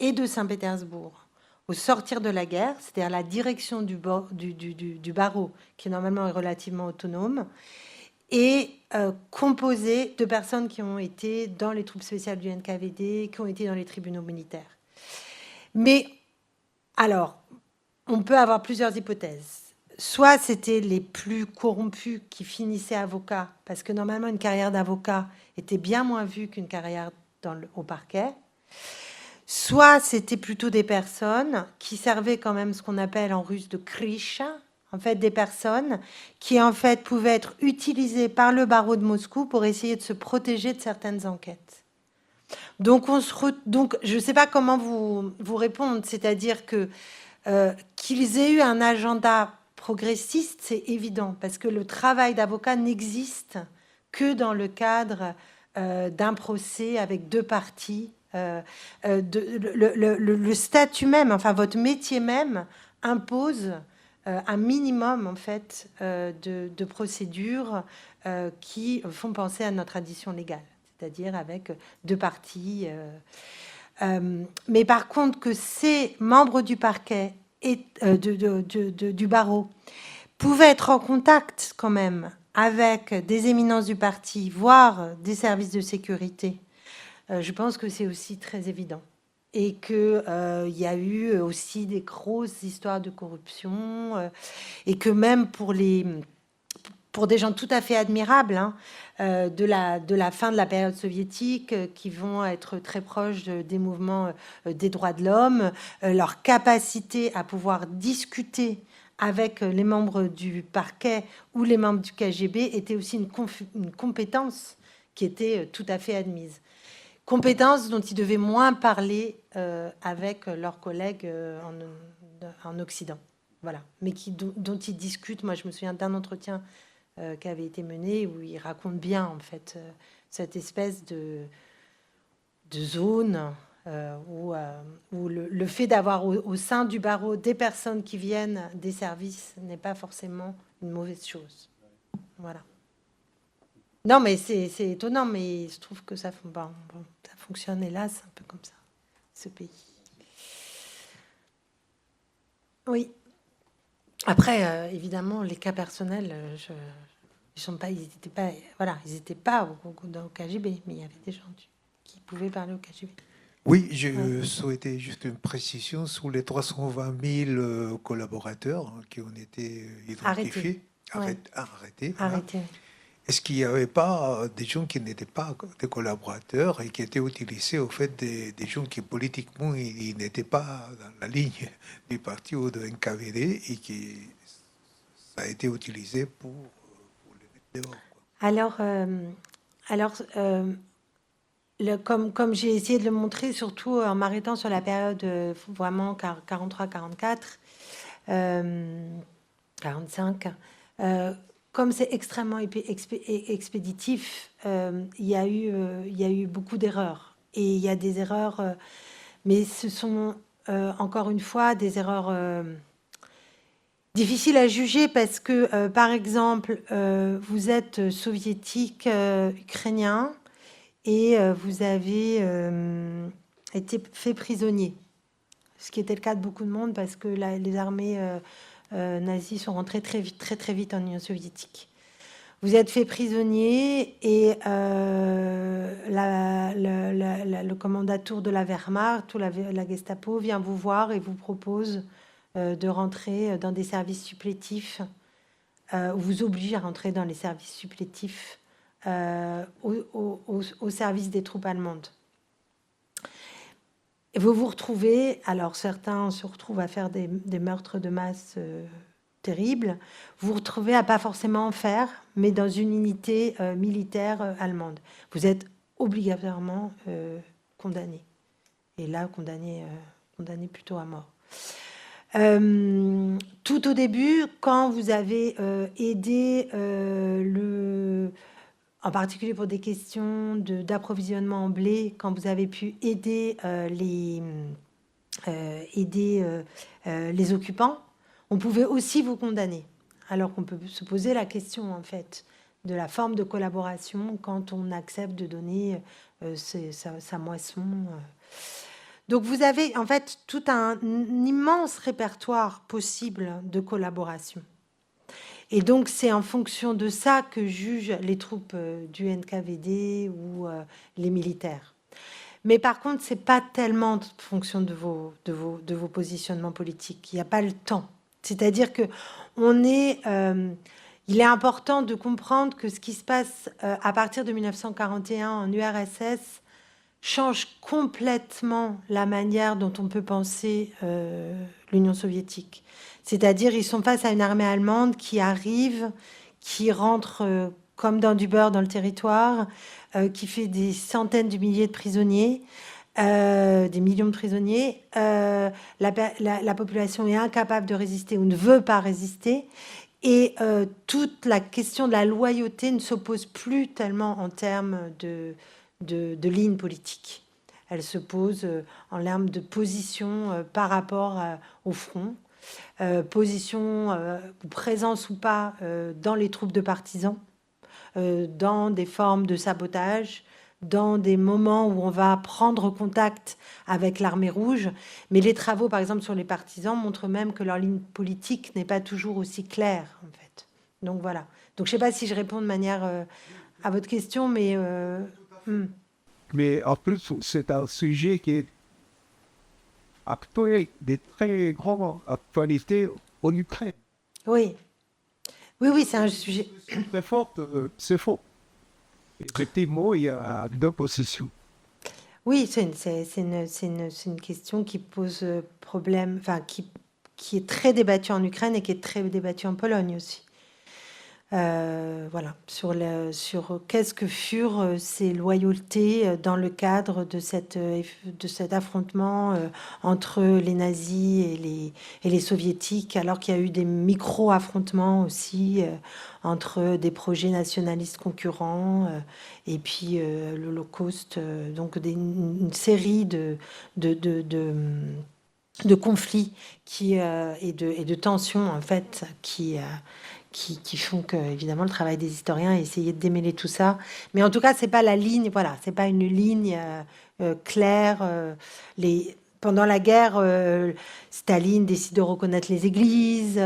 et de Saint-Pétersbourg, au sortir de la guerre, c'est-à-dire la direction du barreau, qui normalement est relativement autonome, est composée de personnes qui ont été dans les troupes spéciales du NKVD, qui ont été dans les tribunaux militaires. Mais alors, on peut avoir plusieurs hypothèses. Soit c'était les plus corrompus qui finissaient avocats, parce que normalement une carrière d'avocat était bien moins vue qu'une carrière au parquet. Soit c'était plutôt des personnes qui servaient quand même ce qu'on appelle en russe de krisha, en fait des personnes qui en fait pouvaient être utilisées par le barreau de Moscou pour essayer de se protéger de certaines enquêtes. Donc, je ne sais pas comment vous répondre, c'est-à-dire que qu'ils aient eu un agenda progressiste, c'est évident, parce que le travail d'avocat n'existe que dans le cadre d'un procès avec deux parties. Le statut même, enfin votre métier même, impose un minimum en fait de procédures qui font penser à notre tradition légale, c'est-à-dire avec deux parties. Mais par contre, que ces membres du parquet et du barreau pouvaient être en contact quand même avec des éminences du parti, voire des services de sécurité, je pense que c'est aussi très évident. Et qu'il y a eu aussi des grosses histoires de corruption, et que même pour des gens tout à fait admirables, hein, de la fin de la période soviétique, qui vont être très proches des mouvements des droits de l'homme, leur capacité à pouvoir discuter avec les membres du parquet ou les membres du KGB était aussi une compétence qui était tout à fait admise. Compétences dont ils devaient moins parler avec leurs collègues en Occident. Voilà. Mais dont ils discutent. Moi, je me souviens d'un entretien qui avait été mené où ils racontent bien, en fait, cette espèce de zone où le fait d'avoir au sein du barreau des personnes qui viennent des services n'est pas forcément une mauvaise chose. Voilà. Non, mais c'est étonnant, mais je trouve que ça fonctionne, hélas, un peu comme ça, ce pays. Oui. Après, évidemment, les cas personnels, ils n'étaient pas au KGB, mais il y avait des gens qui pouvaient parler au KGB. Oui, je souhaitais juste une précision sur les 320 000 collaborateurs qui ont été identifiés, arrêtés. Voilà. Est-ce qu'il n'y avait pas des gens qui n'étaient pas des collaborateurs et qui étaient utilisés au fait des gens qui politiquement ils n'étaient pas dans la ligne du parti ou de NKVD et qui ça a été utilisé pour les mettre dehors, quoi. Comme j'ai essayé de le montrer, surtout en m'arrêtant sur la période vraiment 43-44, 45, comme c'est extrêmement expéditif, il y a eu beaucoup d'erreurs. Et il y a des erreurs, mais ce sont encore une fois des erreurs difficiles à juger parce que, par exemple, vous êtes soviétique, ukrainien, et vous avez été fait prisonnier, ce qui était le cas de beaucoup de monde parce que les armées nazies sont rentrées très vite en Union soviétique. Vous êtes fait prisonnier et le commandatur de la Wehrmacht ou la Gestapo vient vous voir et vous propose de rentrer dans des services supplétifs vous oblige à rentrer dans les services supplétifs au service des troupes allemandes. Et vous vous retrouvez, alors certains se retrouvent à faire des meurtres de masse terribles, vous vous retrouvez à pas forcément en faire, mais dans une unité militaire allemande. Vous êtes obligatoirement condamné. Et là, condamné plutôt à mort. Tout au début, quand vous avez aidé en particulier pour des questions d'approvisionnement en blé, quand vous avez pu aider les occupants, on pouvait aussi vous condamner. Alors qu'on peut se poser la question, en fait, de la forme de collaboration quand on accepte de donner sa moisson. Donc vous avez en fait tout un immense répertoire possible de collaboration. Et donc c'est en fonction de ça que jugent les troupes du NKVD ou les militaires. Mais par contre, c'est pas tellement en fonction de vos positionnements politiques. Il n'y a pas le temps. C'est-à-dire que il est important de comprendre que ce qui se passe à partir de 1941 en URSS change complètement la manière dont on peut penser l'Union soviétique. C'est-à-dire, ils sont face à une armée allemande qui arrive, qui rentre comme dans du beurre dans le territoire, qui fait des centaines de milliers de prisonniers, des millions de prisonniers. La population est incapable de résister ou ne veut pas résister. Et toute la question de la loyauté ne s'oppose plus tellement en termes de ligne politique. Elle se pose en termes de position par rapport au front, position présence ou pas dans les troupes de partisans, dans des formes de sabotage, dans des moments où on va prendre contact avec l'armée rouge. Mais les travaux, par exemple, sur les partisans montrent même que leur ligne politique n'est pas toujours aussi claire, en fait. Donc voilà. Donc je ne sais pas si je réponds de manière à votre question, mais... Mais en plus, c'est un sujet qui est actuel, de très grande actualité en Ukraine. Oui. Oui, c'est un sujet... Très fort, c'est faux. Effectivement, il y a deux positions. Oui, c'est une question qui pose problème, enfin, qui est très débattue en Ukraine et qui est très débattue en Pologne aussi. Voilà, sur qu'est-ce que furent ces loyautés dans le cadre de cet affrontement entre les nazis et les soviétiques, alors qu'il y a eu des micro-affrontements aussi entre des projets nationalistes concurrents et puis l'Holocauste, donc une série de conflits et de tensions en fait qui font que, évidemment, le travail des historiens est essayer de démêler tout ça. Mais en tout cas, c'est pas la ligne, voilà, c'est pas une ligne claire. Pendant la guerre, Staline décide de reconnaître les églises.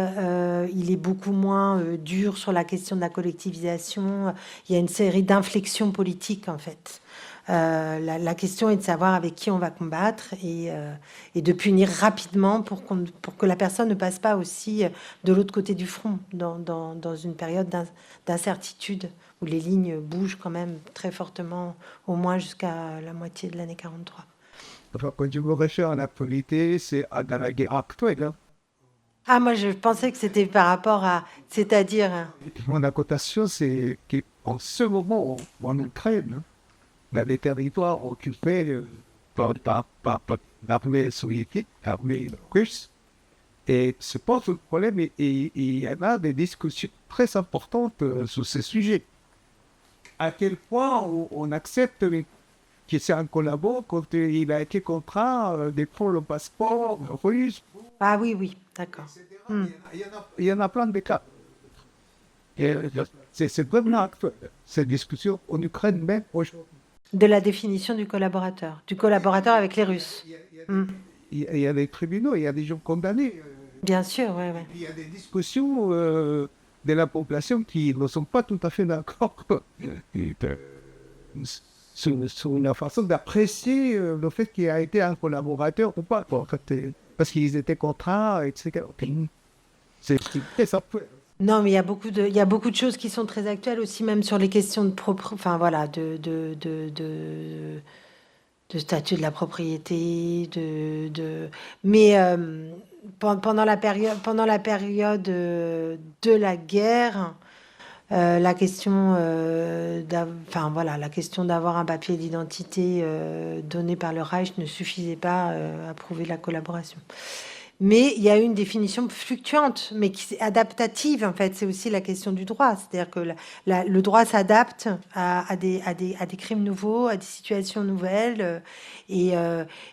Il est beaucoup moins dur sur la question de la collectivisation. Il y a une série d'inflexions politiques, en fait. La question est de savoir avec qui on va combattre et de punir rapidement pour que la personne ne passe pas aussi de l'autre côté du front dans une période d'incertitude où les lignes bougent quand même très fortement, au moins jusqu'à la moitié de l'année 43. Enfin, quand je me réfère à l'actualité, c'est à la guerre actuelle. Hein. Ah, moi, je pensais que c'était par rapport à... C'est-à-dire... Mon accotation, c'est qu'en ce moment, en Ukraine, il y a des territoires occupés par l'armée soviétique, l'armée russe. Et c'est pas tout le problème. Et il y en a des discussions très importantes sur ce sujet. À quel point on accepte que c'est un collabo quand il a été contraint de prendre le passeport russe. Ah oui, d'accord. Il y en a plein de cas. C'est vraiment actuel, cette discussion en Ukraine même aujourd'hui. De la définition du collaborateur avec les Russes. Il y a des tribunaux, il y a des gens condamnés. Bien sûr, oui. Il y a des discussions de la population qui ne sont pas tout à fait d'accord sur la façon d'apprécier le fait qu'il a été un collaborateur ou pas, en fait, parce qu'ils étaient contraints, etc. C'est très simple. Non, mais il y a beaucoup de choses qui sont très actuelles aussi, même sur les questions de statut de la propriété, mais pendant la période de la guerre, la question la question d'avoir un papier d'identité donné par le Reich ne suffisait pas à prouver la collaboration. Mais il y a une définition fluctuante, mais qui est adaptative, en fait. C'est aussi la question du droit. C'est-à-dire que le droit s'adapte à des crimes nouveaux, à des situations nouvelles. Et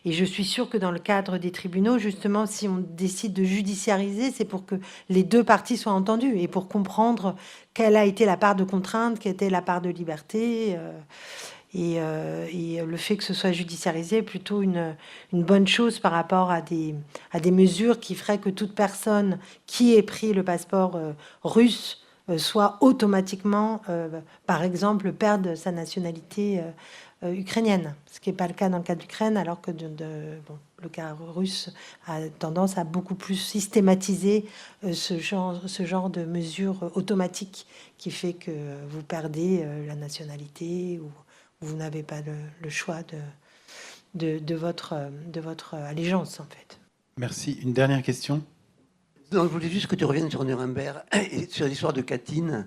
je suis sûre que dans le cadre des tribunaux, justement, si on décide de judiciariser, c'est pour que les deux parties soient entendues et pour comprendre quelle a été la part de contrainte, quelle était la part de liberté. Et le fait que ce soit judiciarisé est plutôt une bonne chose par rapport à des mesures qui feraient que toute personne qui ait pris le passeport russe soit automatiquement, par exemple, perdre sa nationalité ukrainienne. Ce qui n'est pas le cas dans le cas d'Ukraine, alors que le cas russe a tendance à beaucoup plus systématiser ce genre de mesures automatiques qui fait que vous perdez la nationalité ou vous n'avez pas le choix de votre allégeance, en fait. Merci. Une dernière question. Donc, je voulais juste que tu reviennes sur Nuremberg et sur l'histoire de Katyn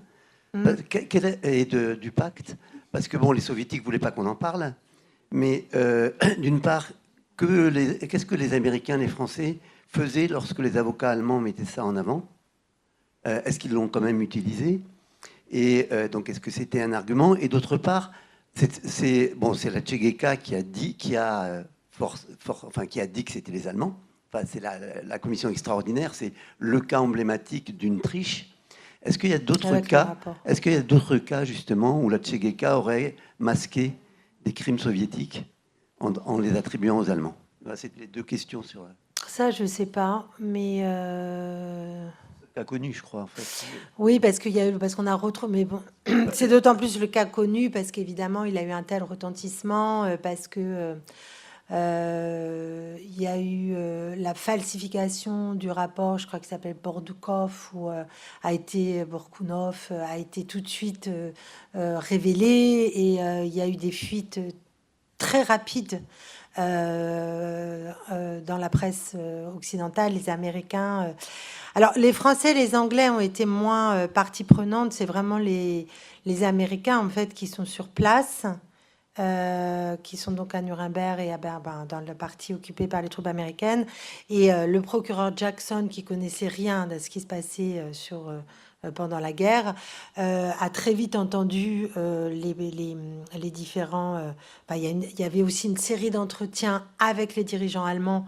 et du pacte. Parce que, bon, les soviétiques ne voulaient pas qu'on en parle. Mais, d'une part, qu'est-ce que les Américains, les Français faisaient lorsque les avocats allemands mettaient ça en avant? Est-ce qu'ils l'ont quand même utilisé? Et donc, est-ce que c'était un argument? Et d'autre part, c'est la Tchegeka qui a dit que c'était les Allemands. Enfin, c'est la commission extraordinaire, c'est le cas emblématique d'une triche. Est-ce qu'il y a d'autres cas? Est-ce qu'il y a d'autres cas justement où la Tchegeka aurait masqué des crimes soviétiques en les attribuant aux Allemands? C'est les deux questions sur ça. Je sais pas, mais cas connu, je crois, en fait. Oui, parce qu'on a retrouvé, mais bon, c'est d'autant plus le cas connu parce qu'évidemment, il a eu un tel retentissement, parce que il y a eu la falsification du rapport, je crois qu'il s'appelle Bordukov, Borkunov, a été tout de suite révélé, et il y a eu des fuites très rapides dans la presse occidentale. Les Américains... Alors, les Français et les Anglais ont été moins partie prenante. C'est vraiment les Américains, en fait, qui sont sur place, qui sont donc à Nuremberg et à Berlin, dans la partie occupée par les troupes américaines. Et le procureur Jackson, qui connaissait rien de ce qui se passait pendant la guerre, a très vite entendu les différents... il y avait aussi une série d'entretiens avec les dirigeants allemands,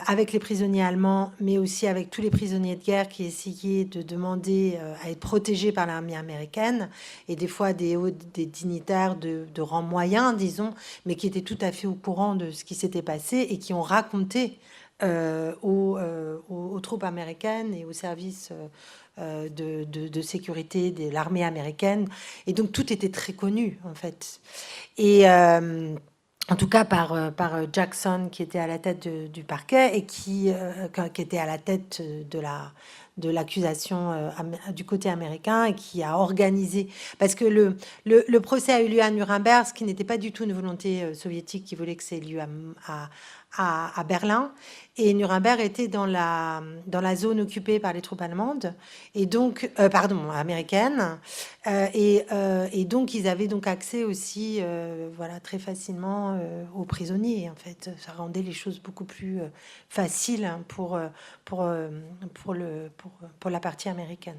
avec les prisonniers allemands, mais aussi avec tous les prisonniers de guerre qui essayaient de demander à être protégés par l'armée américaine, et des fois des dignitaires de rang moyen, disons, mais qui étaient tout à fait au courant de ce qui s'était passé et qui ont raconté aux troupes américaines et aux services de sécurité de l'armée américaine. Et donc tout était très connu, en fait. Et en tout cas par Jackson, qui était à la tête du parquet et qui était à la tête de l'accusation du côté américain, et qui a organisé... Parce que le procès a eu lieu à Nuremberg, ce qui n'était pas du tout une volonté soviétique qui voulait que ça ait lieu à Berlin. Et Nuremberg était dans la zone occupée par les troupes allemandes, et donc américaines, et donc ils avaient donc accès aussi très facilement aux prisonniers. En fait, ça rendait les choses beaucoup plus faciles pour la partie américaine.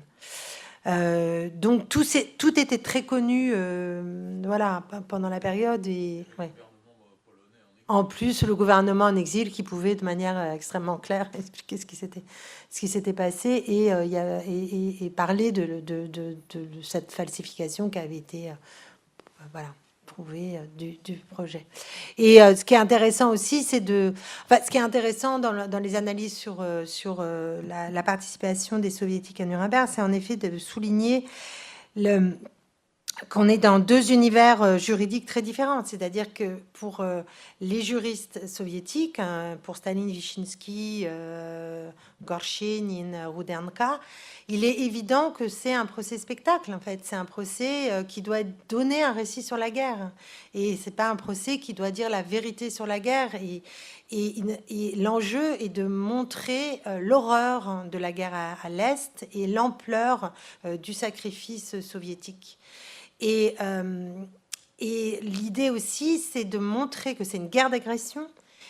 Donc tout était très connu pendant la période. Et ouais. En plus, le gouvernement en exil, qui pouvait de manière extrêmement claire expliquer ce qui s'était passé, et parler de cette falsification qui avait été prouvée du projet. Et ce qui est intéressant aussi, ce qui est intéressant dans les analyses sur la participation des Soviétiques à Nuremberg, c'est en effet de souligner qu'on est dans deux univers juridiques très différents. C'est-à-dire que pour les juristes soviétiques, pour Staline, Vyshinsky, Gorshin, Rudenka, il est évident que c'est un procès spectacle, en fait. C'est un procès qui doit donner un récit sur la guerre. Et c'est pas un procès qui doit dire la vérité sur la guerre. Et l'enjeu est de montrer l'horreur de la guerre à l'Est et l'ampleur du sacrifice soviétique. Et l'idée aussi, c'est de montrer que c'est une guerre d'agression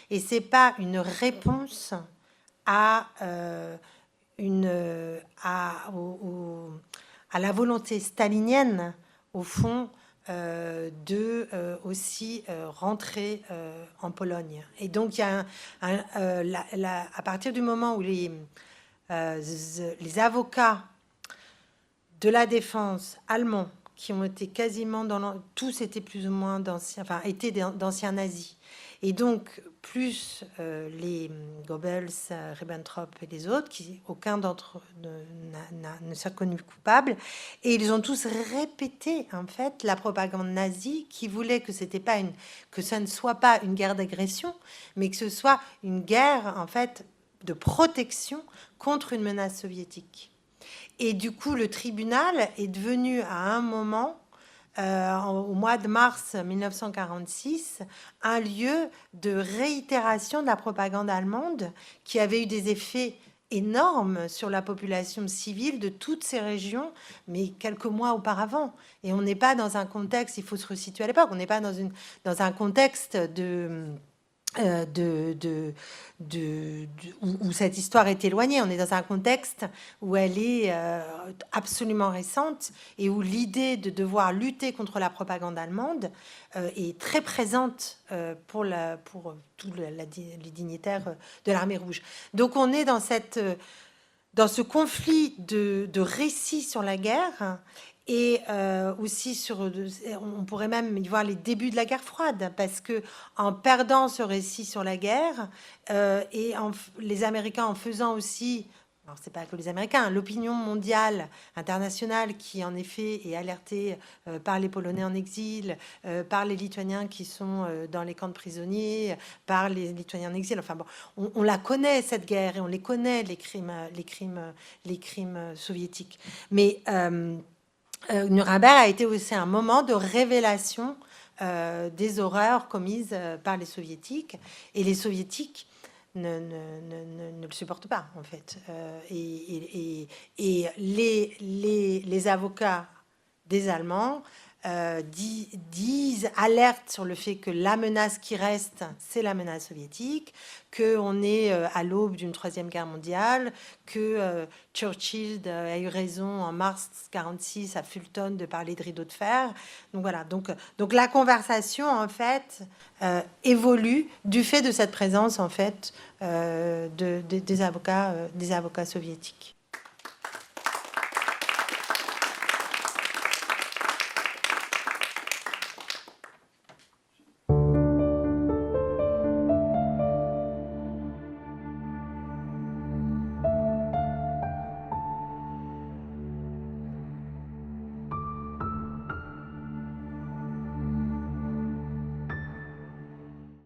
et c'est pas une réponse à la volonté stalinienne, au fond, de aussi rentrer en Pologne. Et donc, il y a à partir du moment où les avocats de la défense allemands, qui ont été quasiment tous étaient plus ou moins d'anciens, enfin étaient d'anciens nazis, et donc plus les Goebbels, Ribbentrop et les autres, qui aucun d'entre eux ne s'est reconnu coupable, et ils ont tous répété en fait la propagande nazie qui voulait que que ça ne soit pas une guerre d'agression, mais que ce soit une guerre en fait de protection contre une menace soviétique. Et du coup, le tribunal est devenu à un moment, au mois de mars 1946, un lieu de réitération de la propagande allemande qui avait eu des effets énormes sur la population civile de toutes ces régions, mais quelques mois auparavant. Et on n'est pas dans un contexte, il faut se resituer à l'époque, on n'est pas dans un contexte où cette histoire est éloignée. On est dans un contexte où elle est absolument récente et où l'idée de devoir lutter contre la propagande allemande est très présente pour tous les dignitaires de l'Armée rouge. Donc on est dans ce conflit de récits sur la guerre. Et aussi on pourrait même y voir les débuts de la guerre froide, parce que en perdant ce récit sur la guerre les Américains en faisant aussi, alors c'est pas que les Américains, l'opinion mondiale internationale qui en effet est alertée par les Polonais en exil, par les Lituaniens qui sont dans les camps de prisonniers, par les Lituaniens en exil. Enfin bon, on la connaît cette guerre et on les connaît les crimes soviétiques, mais Nuremberg a été aussi un moment de révélation des horreurs commises par les soviétiques, et les soviétiques ne le supportent pas en fait. Et les avocats des Allemands alertent sur le fait que la menace qui reste, c'est la menace soviétique, qu'on est à l'aube d'une troisième guerre mondiale, que Churchill a eu raison en mars 1946 à Fulton de parler de rideau de fer. Donc voilà, donc la conversation en fait évolue du fait de cette présence en fait des avocats soviétiques.